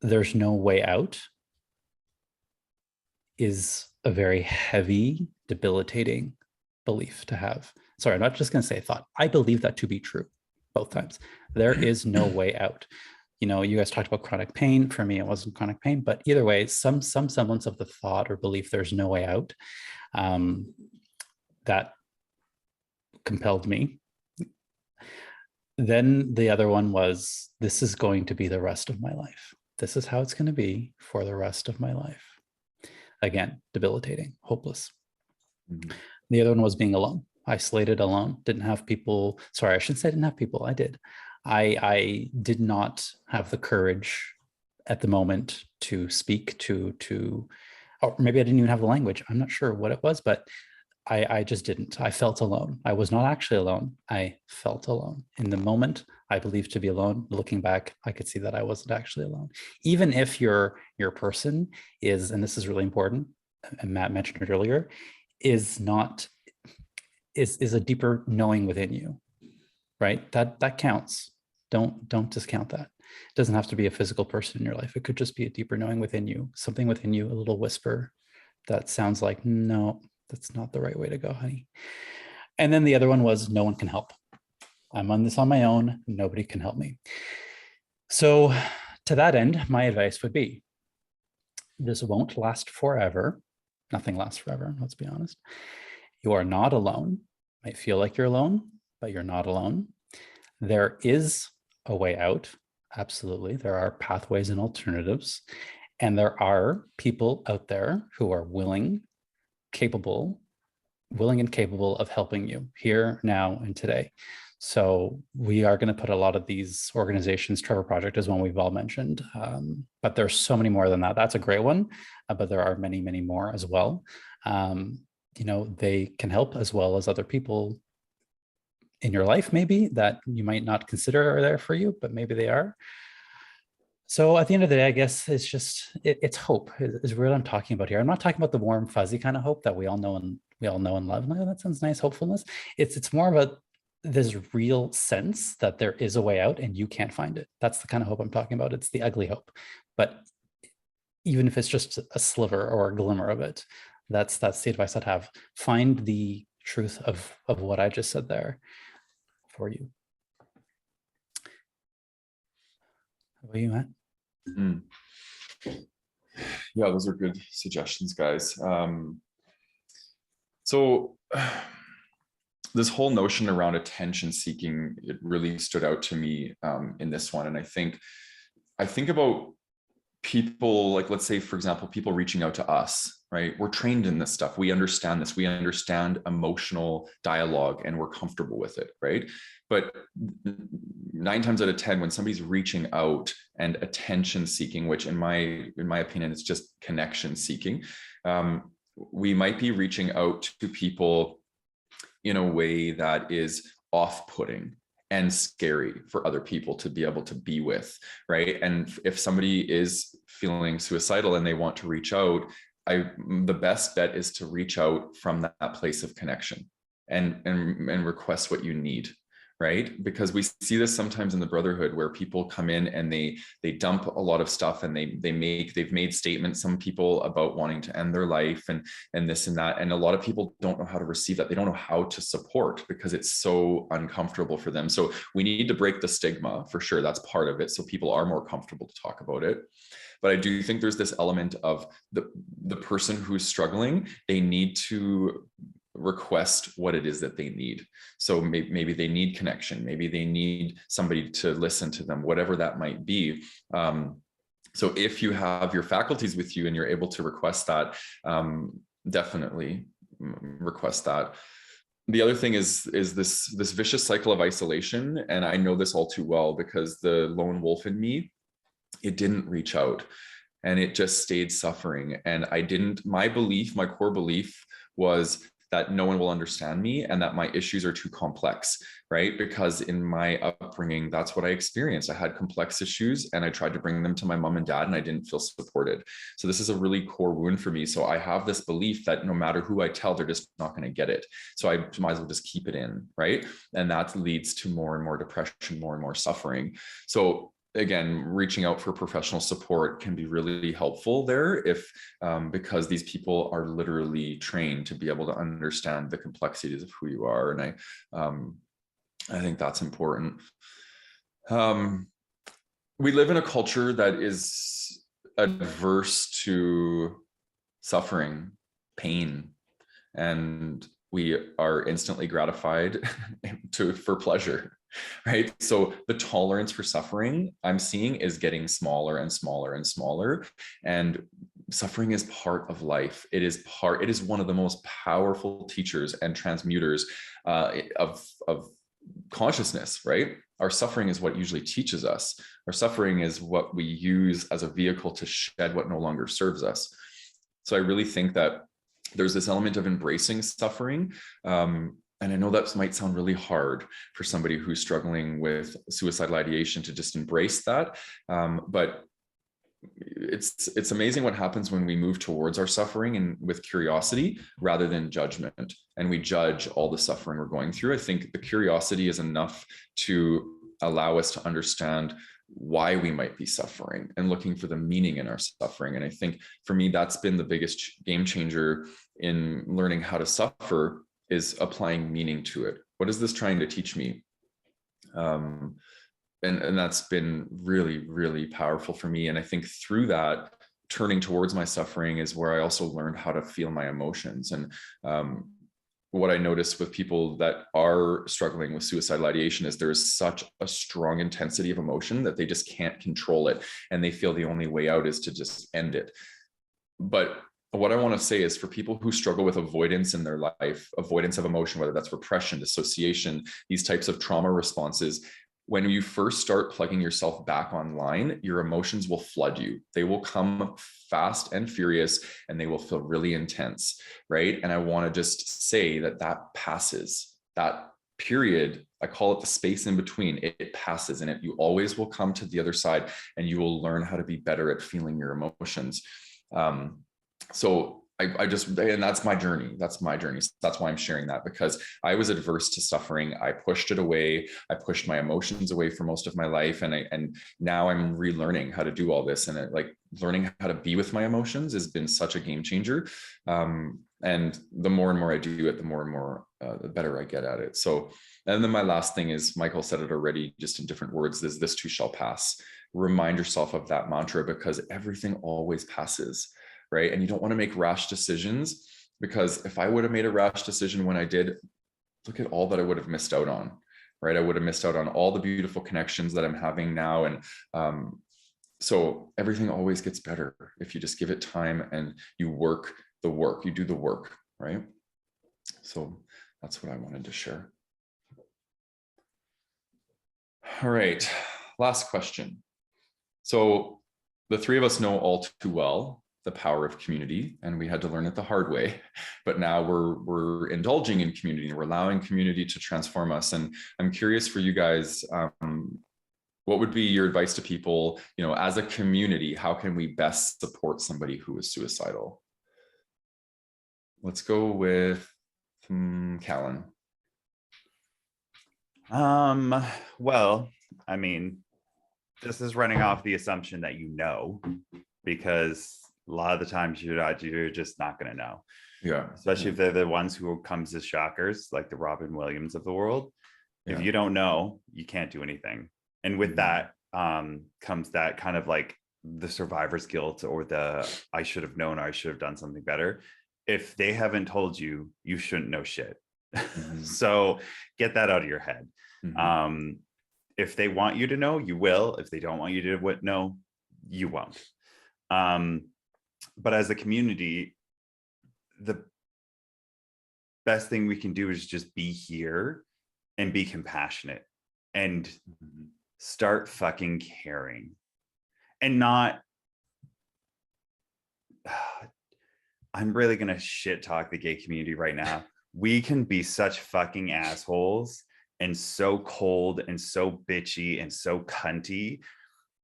there's no way out, is a very heavy, debilitating belief to have. Sorry, I'm not just going to say thought. I believe that to be true both times. There is no way out. You guys talked about chronic pain. For me, it wasn't chronic pain, but either way, some semblance of the thought or belief there's no way out, that compelled me. Then the other one was, this is going to be the rest of my life. This is how it's going to be for the rest of my life. Again, debilitating, hopeless. Mhm. The other one was being alone, isolated, alone, didn't have people. Sorry, I shouldn't say I didn't have people. I did. I did not have the courage at the moment to speak to, or maybe I didn't even have the language. I'm not sure what it was, but I just didn't. I felt alone. I was not actually alone. I felt alone. In the moment, I believed to be alone. Looking back, I could see that I wasn't actually alone. Even if your person is, and this is really important, and Matt mentioned it earlier, is a deeper knowing within you, right? That counts. Don't discount that. It doesn't have to be a physical person in your life. It could just be a deeper knowing within you, something within you, a little whisper that sounds like, no, that's not the right way to go, honey. And then the other one was, no one can help. I'm on this on my own. Nobody can help me. So to that end, my advice would be, this won't last forever. Nothing lasts forever, let's be honest. You are not alone. Might feel like you're alone, but you're not alone. There is a way out. Absolutely. There are pathways and alternatives. And there are people out there who are willing and capable of helping you here, now, and today. So we are going to put a lot of these organizations, Trevor Project is one we've all mentioned, but there's so many more than that. That's a great one, but there are many, many more as well. They can help, as well as other people in your life, maybe, that you might not consider are there for you, but maybe they are. So at the end of the day, I guess it's just, it's hope is what I'm talking about here. I'm not talking about the warm, fuzzy kind of hope that we all know and love. No, that sounds nice, hopefulness. It's more about this real sense that there is a way out and you can't find it. That's the kind of hope I'm talking about. It's the ugly hope. But even if it's just a sliver or a glimmer of it, that's the advice I'd have. Find the truth of what I just said there for you. How about you, Matt? Mm. Yeah, those are good suggestions, guys. So this whole notion around attention seeking, it really stood out to me in this one. And I think about people, like, let's say, for example, people reaching out to us, right? We're trained in this stuff. We understand this. We understand emotional dialogue and we're comfortable with it, right? But 9 times out of 10, when somebody's reaching out and attention seeking, which in my opinion, is just connection seeking, we might be reaching out to people in a way that is off-putting and scary for other people to be able to be with, right? And if somebody is feeling suicidal and they want to reach out, the best bet is to reach out from that place of connection and request what you need, right? Because we see this sometimes in the brotherhood where people come in and they dump a lot of stuff and they've made statements, some people, about wanting to end their life and this and that. And a lot of people don't know how to receive that. They don't know how to support because it's so uncomfortable for them. So we need to break the stigma, for sure. That's part of it. So people are more comfortable to talk about it. But I do think there's this element of the person who's struggling, they need to request what it is that they need. So maybe they need connection, maybe they need somebody to listen to them, whatever that might be. So if you have your faculties with you and you're able to request that, definitely request that. The other thing is this vicious cycle of isolation. And I know this all too well because the lone wolf in me, it didn't reach out and it just stayed suffering. And my core belief was that no one will understand me and that my issues are too complex, right? Because in my upbringing, that's what I experienced. I had complex issues and I tried to bring them to my mom and dad and I didn't feel supported. So this is a really core wound for me. So I have this belief that no matter who I tell, they're just not going to get it. So I might as well just keep it in, right? And that leads to more and more depression, more and more suffering. So again, reaching out for professional support can be really helpful there because these people are literally trained to be able to understand the complexities of who you are. And I think that's important. We live in a culture that is adverse to suffering, pain, and we are instantly gratified for pleasure. Right. So the tolerance for suffering I'm seeing is getting smaller and smaller and smaller. And suffering is part of life. It is one of the most powerful teachers and transmuters of consciousness, right? Our suffering is what usually teaches us. Our suffering is what we use as a vehicle to shed what no longer serves us. So I really think that there's this element of embracing suffering. And I know that might sound really hard for somebody who's struggling with suicidal ideation to just embrace that. But it's amazing what happens when we move towards our suffering and with curiosity rather than judgment, and we judge all the suffering we're going through. I think the curiosity is enough to allow us to understand why we might be suffering and looking for the meaning in our suffering. And I think for me, that's been the biggest game changer in learning how to suffer, is applying meaning to it. What is this trying to teach me? And that's been really, really powerful for me. And I think through that, turning towards my suffering is where I also learned how to feel my emotions. And what I noticed with people that are struggling with suicidal ideation is there's such a strong intensity of emotion that they just can't control it. And they feel the only way out is to just end it. But what I want to say is, for people who struggle with avoidance in their life, avoidance of emotion, whether that's repression, dissociation, these types of trauma responses, when you first start plugging yourself back online, your emotions will flood you. They will come fast and furious, and they will feel really intense, right? And I want to just say that that passes. That period, I call it the space in between, it passes, and you always will come to the other side, and you will learn how to be better at feeling your emotions. So I just, and that's my journey. That's my journey. That's why I'm sharing that, because I was adverse to suffering. I pushed it away. I pushed my emotions away for most of my life. And now I'm relearning how to do all this. And learning how to be with my emotions has been such a game changer. And the more and more I do it, the more and more, the better I get at it. So, and then my last thing is, Michael said it already, just in different words, is this too shall pass. Remind yourself of that mantra, because everything always passes. Right? And you don't want to make rash decisions, because if I would have made a rash decision when I did, look at all that I would have missed out on, right? I would have missed out on all the beautiful connections that I'm having now. And so everything always gets better if you just give it time and you work the work, you do the work, right? So that's what I wanted to share. All right, last question. So the three of us know all too well the power of community, and we had to learn it the hard way. But now we're indulging in community, and we're allowing community to transform us. And I'm curious for you guys, what would be your advice to people, as a community? How can we best support somebody who is suicidal? Let's go with Calan. Well, I mean, this is running off the assumption that because a lot of the times you're just not going to know. Yeah. Especially if they're the ones who comes as shockers, like the Robin Williams of the world. If you don't know, you can't do anything. And with that comes that kind of like the survivor's guilt, or the I should have known, or I should have done something better. If they haven't told you, you shouldn't know shit. So get that out of your head. If they want you to know, you will. If they don't want you to know, you won't. But as a community, the best thing we can do is just be here and be compassionate and start fucking caring, and not, I'm really going to shit talk the gay community right now. We can be such fucking assholes and so cold and so bitchy and so cunty,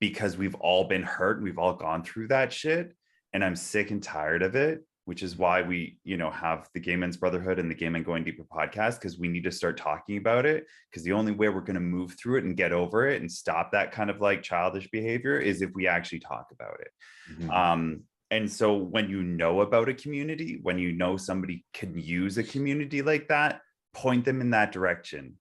because we've all been hurt and we've all gone through that shit. And I'm sick and tired of it, which is why we, have the Gay Men's Brotherhood and the Gay Men Going Deeper podcast, because we need to start talking about it. Because the only way we're going to move through it and get over it and stop that kind of like childish behavior is if we actually talk about it. And so when you know about a community, when you know somebody can use a community like that, point them in that direction.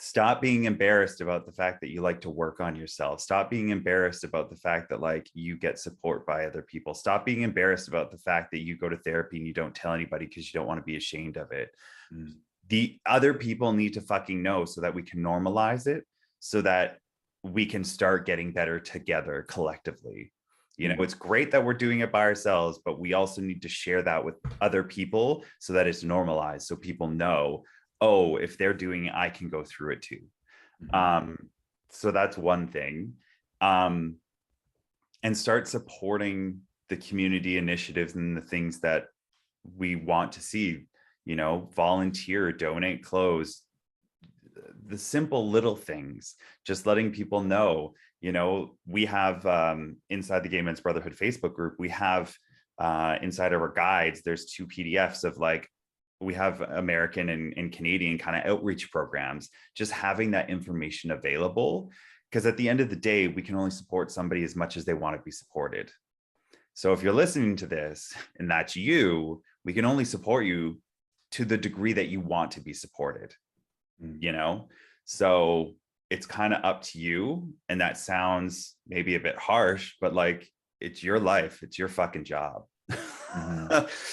Stop being embarrassed about the fact that you like to work on yourself. Stop being embarrassed about the fact that like you get support by other people. Stop being embarrassed about the fact that you go to therapy and you don't tell anybody because you don't want to be ashamed of it. The other people need to fucking know, so that we can normalize it, so that we can start getting better together collectively. You know, it's great that we're doing it by ourselves, but we also need to share that with other people so that it's normalized. So people know, oh, if they're doing it, I can go through it too. So that's one thing. And start supporting the community initiatives and the things that we want to see, you know, volunteer, donate clothes, the simple little things, just letting people know. You know, we have inside the Gay Men's Brotherhood Facebook group, we have inside of our guides, there's 2 PDFs of like, we have American and Canadian kind of outreach programs, just having that information available. Because at the end of the day, we can only support somebody as much as they want to be supported. So if you're listening to this and that's you, we can only support you to the degree that you want to be supported, you know? So it's kind of up to you. And that sounds maybe a bit harsh, but like, it's your life. It's your fucking job.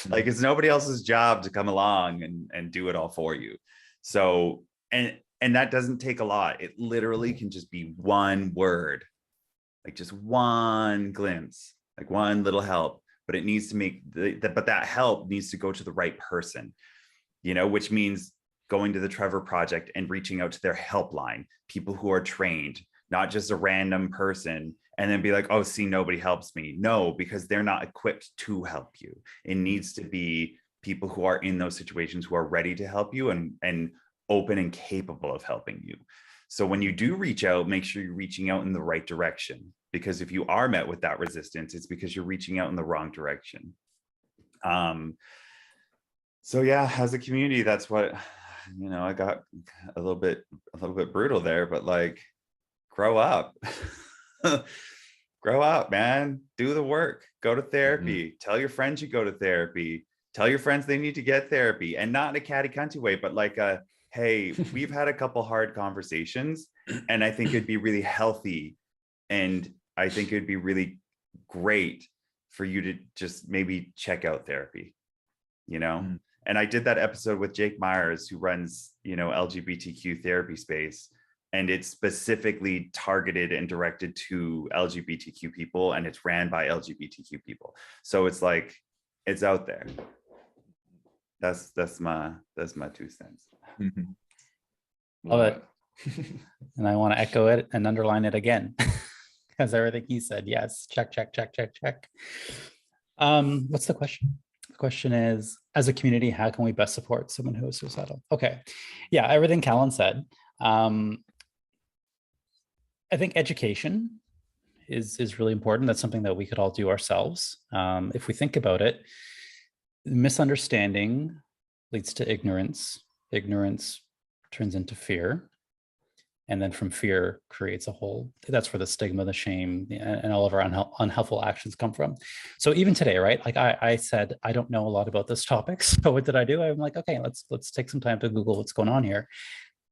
Like it's nobody else's job to come along and do it all for you. So, and that doesn't take a lot. It literally can just be one word, like just one glimpse, like one little help, but it needs to make but that help needs to go to the right person, you know, which means going to the Trevor Project and reaching out to their helpline, people who are trained, not just a random person, and then be like, oh, see, nobody helps me. No, because they're not equipped to help you. It needs to be people who are in those situations who are ready to help you and open and capable of helping you. So when you do reach out, make sure you're reaching out in the right direction, because if you are met with that resistance, it's because you're reaching out in the wrong direction. So yeah, as a community, that's what, you know, I got a little bit brutal there, but like, grow up. Grow up, man. Do the work. Go to therapy. Tell your friends you go to therapy. Tell your friends they need to get therapy, and not in a catty cunty way, but like hey, we've had a couple hard conversations, and I think it'd be really healthy, and I think it'd be really great for you to just maybe check out therapy, you know? And I did that episode with Jake Myers, who runs, you know, LGBTQ therapy space. And it's specifically targeted and directed to LGBTQ people, and it's ran by LGBTQ people. So it's like, it's out there. That's my 2 cents. Love it. And I want to echo it and underline it again, because everything he said, yes, check. What's the question? The question is, as a community, how can we best support someone who is suicidal? Okay. Yeah, everything Calan said. I think education is really important. That's something that we could all do ourselves. If we think about it, misunderstanding leads to ignorance. Ignorance turns into fear. And then from fear creates a whole, that's where the stigma, the shame, and all of our unhelpful actions come from. So even today, right? Like I said, I don't know a lot about this topic. So what did I do? I'm like, okay, let's take some time to Google what's going on here.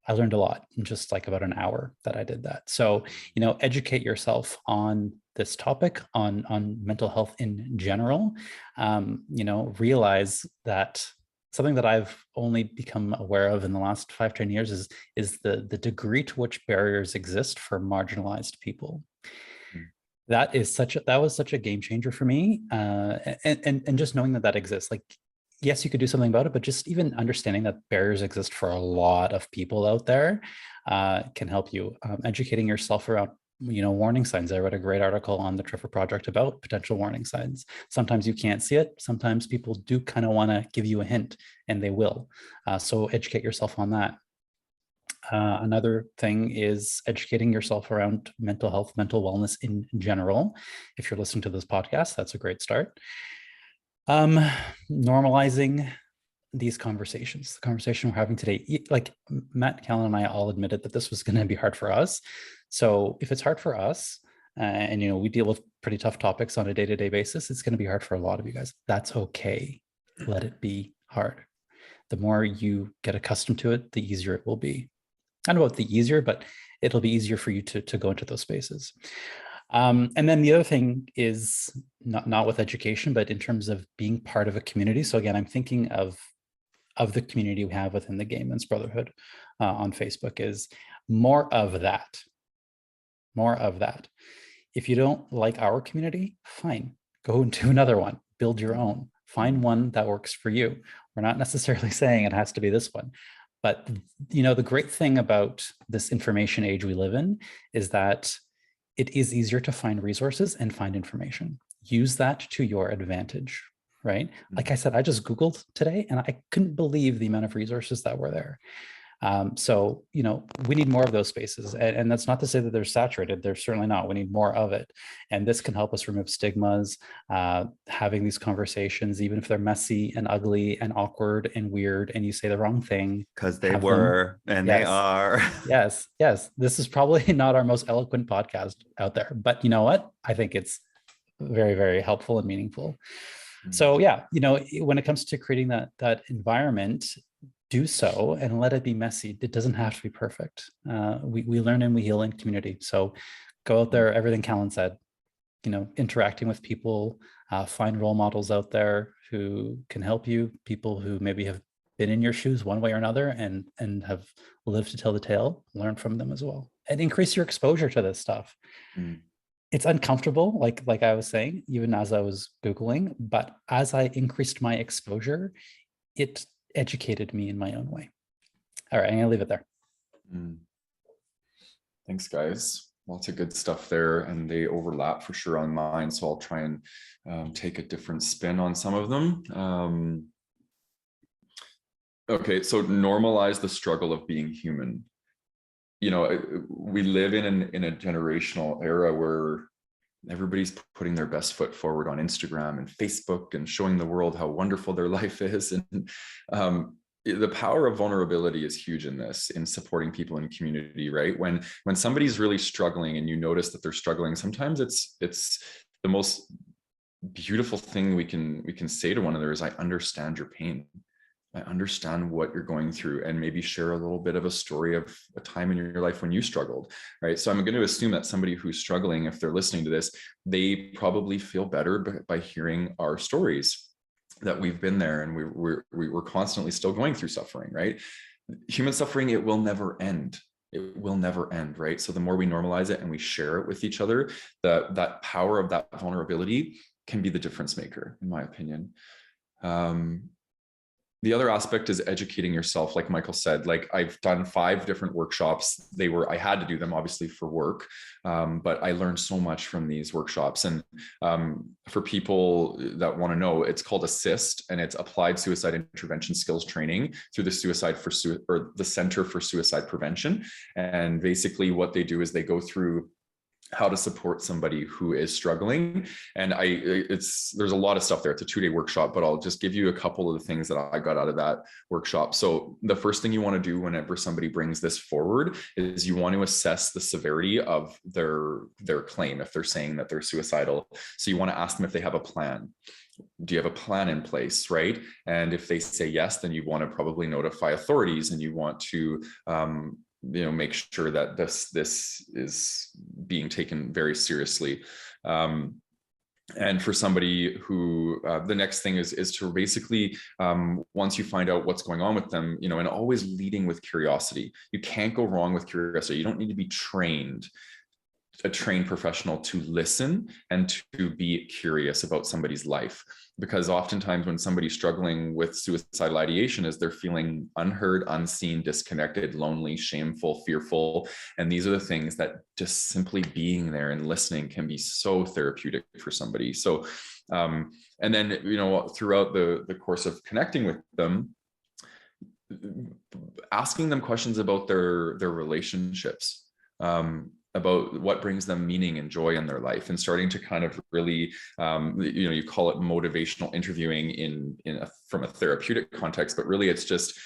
I learned a lot in just like about an hour that I did that. So, you know, educate yourself on this topic, on mental health in general. You know, realize that something that I've only become aware of in the last 5-10 years is the degree to which barriers exist for marginalized people. That was such a game changer for me. And just knowing that exists, like, yes, you could do something about it, but just even understanding that barriers exist for a lot of people out there can help you. Educating yourself around, you know, warning signs. I read a great article on the Trevor Project about potential warning signs. Sometimes you can't see it. Sometimes people do kind of want to give you a hint, and they will. So educate yourself on that. Another thing is educating yourself around mental health, mental wellness in general. If you're listening to this podcast, that's a great start. Normalizing these conversations, the conversation we're having today. Like Matt, Calan, and I all admitted that this was going to be hard for us. So if it's hard for us, and you know, we deal with pretty tough topics on a day-to-day basis, it's going to be hard for a lot of you guys. That's okay. Let it be hard. The more you get accustomed to it, the easier it will be. I don't know about the easier, but it'll be easier for you to go into those spaces. And then the other thing is not with education, but in terms of being part of a community. So again, I'm thinking of the community we have within the Gay Men's Brotherhood on Facebook is more of that. If you don't like our community, fine, go into another one, build your own, find one that works for you. We're not necessarily saying it has to be this one. But, you know, the great thing about this information age we live in is that it is easier to find resources and find information. Use that to your advantage, right? Like I said, I just Googled today and I couldn't believe the amount of resources that were there. So, you know, we need more of those spaces. And that's not to say that they're saturated. They're certainly not. We need more of it. And this can help us remove stigmas, having these conversations, even if they're messy and ugly and awkward and weird, and you say the wrong thing. Because they were, and yes. they are. Yes, yes. This is probably not our most eloquent podcast out there, but you know what? I think it's very, very helpful and meaningful. So yeah, you know, when it comes to creating that environment, do so and let it be messy. It doesn't have to be perfect. We learn and we heal in community. So go out there, everything Calan said, you know, interacting with people, find role models out there who can help you, people who maybe have been in your shoes one way or another and have lived to tell the tale, learn from them as well. And increase your exposure to this stuff. It's uncomfortable, like I was saying, even as I was Googling, but as I increased my exposure, it educated me in my own way. All right, I'm gonna leave it there. Thanks, guys. Lots of good stuff there, and they overlap for sure on mine. So I'll try and take a different spin on some of them. Okay, so normalize the struggle of being human. You know, we live in a generational era where everybody's putting their best foot forward on Instagram and Facebook and showing the world how wonderful their life is. And the power of vulnerability is huge in this, in supporting people in community, right? When somebody's really struggling and you notice that they're struggling, sometimes it's the most beautiful thing we can say to one another is, I understand your pain. I understand what you're going through, and maybe share a little bit of a story of a time in your life when you struggled, right? So I'm going to assume that somebody who's struggling, if they're listening to this, they probably feel better by hearing our stories, that we've been there and we're constantly still going through suffering, right? Human suffering, it will never end. It will never end, right? So the more we normalize it and we share it with each other, that power of that vulnerability can be the difference maker, in my opinion. The other aspect is educating yourself. Like Michael said, like I've done 5 different workshops. I had to do them obviously for work, but I learned so much from these workshops. And for people that want to know, it's called ASSIST, and it's Applied Suicide Intervention Skills Training through the Center for Suicide Prevention. And basically what they do is they go through how to support somebody who is struggling. And there's a lot of stuff there. It's a 2-day workshop, but I'll just give you a couple of the things that I got out of that workshop. So the first thing you want to do whenever somebody brings this forward is you want to assess the severity of their claim, if they're saying that they're suicidal. So you want to ask them if they have a plan. Do you have a plan in place, right? And if they say yes, then you want to probably notify authorities, and you want to make sure that this is being taken very seriously. And for somebody who, the next thing is to basically, once you find out what's going on with them, and always leading with curiosity. You can't go wrong with curiosity. You don't need to be a trained professional to listen and to be curious about somebody's life, because oftentimes when somebody's struggling with suicidal ideation is they're feeling unheard, unseen, disconnected, lonely, shameful, fearful. And these are the things that just simply being there and listening can be so therapeutic for somebody. So, and then, throughout the course of connecting with them, asking them questions about their relationships, about what brings them meaning and joy in their life, and starting to kind of really, you call it motivational interviewing from a therapeutic context, but really it's just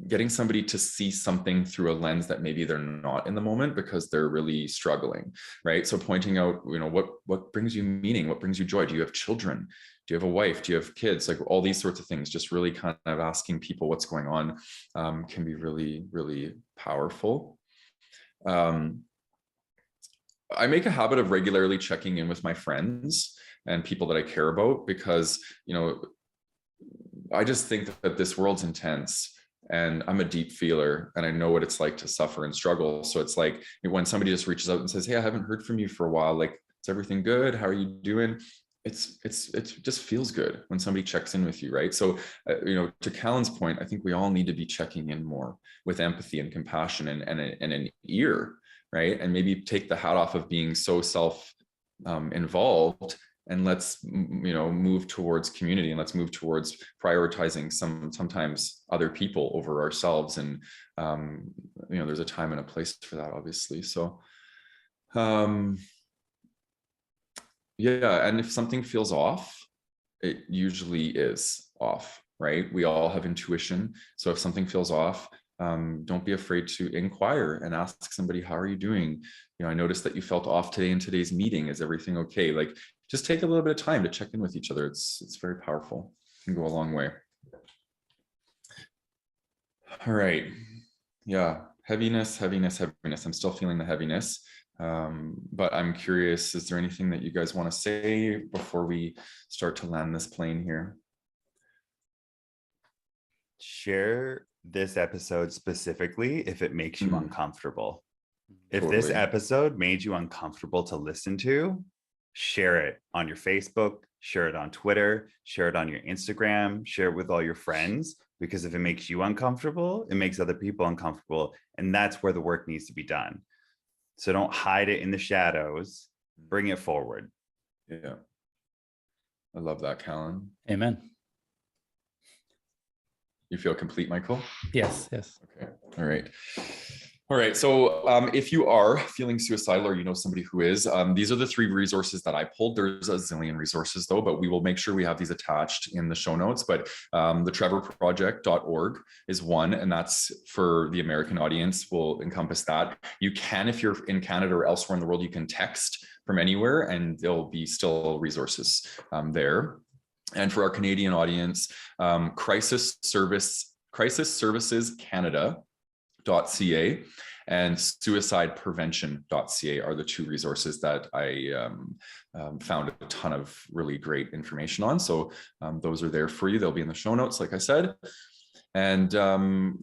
getting somebody to see something through a lens that maybe they're not in the moment because they're really struggling, right? So pointing out, what brings you meaning, what brings you joy? Do you have children? Do you have a wife? Do you have kids? Like all these sorts of things, just really kind of asking people what's going on can be really, really powerful. I make a habit of regularly checking in with my friends and people that I care about, because, I just think that this world's intense, and I'm a deep feeler, and I know what it's like to suffer and struggle. So it's like when somebody just reaches out and says, hey, I haven't heard from you for a while. Like is everything good? How are you doing? It just feels good when somebody checks in with you, right? So, to Calan's point, I think we all need to be checking in more with empathy and compassion and an ear, right? And maybe take the hat off of being so involved, and let's move towards community, and let's move towards prioritizing sometimes other people over ourselves. And there's a time and a place for that, obviously. So yeah, and if something feels off, it usually is off, right? We all have intuition. So if something feels off, don't be afraid to inquire and ask somebody, how are you doing? I noticed that you felt off today in today's meeting. Is everything okay? Like, just take a little bit of time to check in with each other. It's very powerful. It can go a long way. All right. Yeah. Heaviness. I'm still feeling the heaviness. But I'm curious, is there anything that you guys want to say before we start to land this plane here? Share this episode specifically if it makes you uncomfortable. If Totally. this episode made you uncomfortable to listen to, share it on your Facebook, share it on Twitter, share it on your Instagram, share it with all your friends, because if it makes you uncomfortable, it makes other people uncomfortable. And that's where the work needs to be done. So don't hide it in the shadows, bring it forward. Yeah. I love that, Calan. Amen. You feel complete, Michael? Yes. Okay. All right. So if you are feeling suicidal, or somebody who is, these are the 3 resources that I pulled. There's a zillion resources though, but we will make sure we have these attached in the show notes. But the trevorproject.org is one, and that's for the American audience, will encompass that. You can, if you're in Canada or elsewhere in the world, you can text from anywhere and there'll be still resources there. And for our Canadian audience, Crisis Services Canada.ca and suicideprevention.ca are the 2 resources that I found a ton of really great information on. So those are there for you. They'll be in the show notes, like I said. And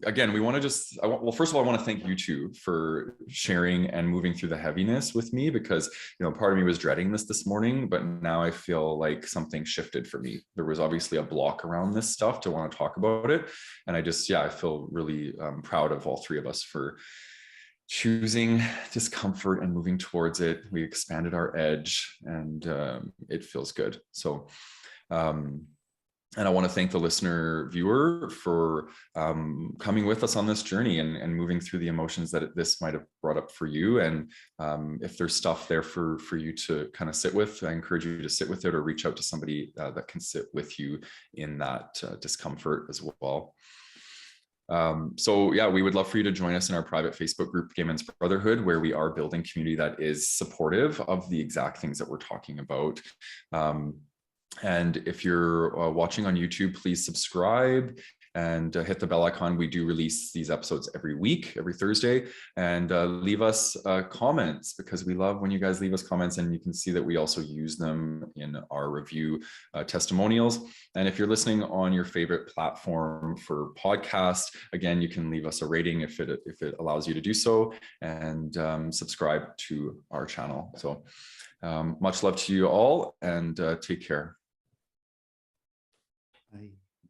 again, we want to first of all, I want to thank you 2 for sharing and moving through the heaviness with me, because, part of me was dreading this morning, but now I feel like something shifted for me. There was obviously a block around this stuff to want to talk about it. And I feel really proud of all 3 of us for choosing discomfort and moving towards it. We expanded our edge, and it feels good. So, and I want to thank the listener viewer for coming with us on this journey and moving through the emotions that this might have brought up for you. And if there's stuff there for you to kind of sit with, I encourage you to sit with it, or reach out to somebody that can sit with you in that discomfort as well. So yeah, we would love for you to join us in our private Facebook group, Gay Men's Brotherhood, where we are building community that is supportive of the exact things that we're talking about. And if you're watching on YouTube, please subscribe and hit the bell icon. We do release these episodes every week, every Thursday, and leave us comments, because we love when you guys leave us comments, and you can see that we also use them in our review testimonials. And if you're listening on your favorite platform for podcasts, again, you can leave us a rating if it allows you to do so, and subscribe to our channel. So much love to you all, and take care. Bye.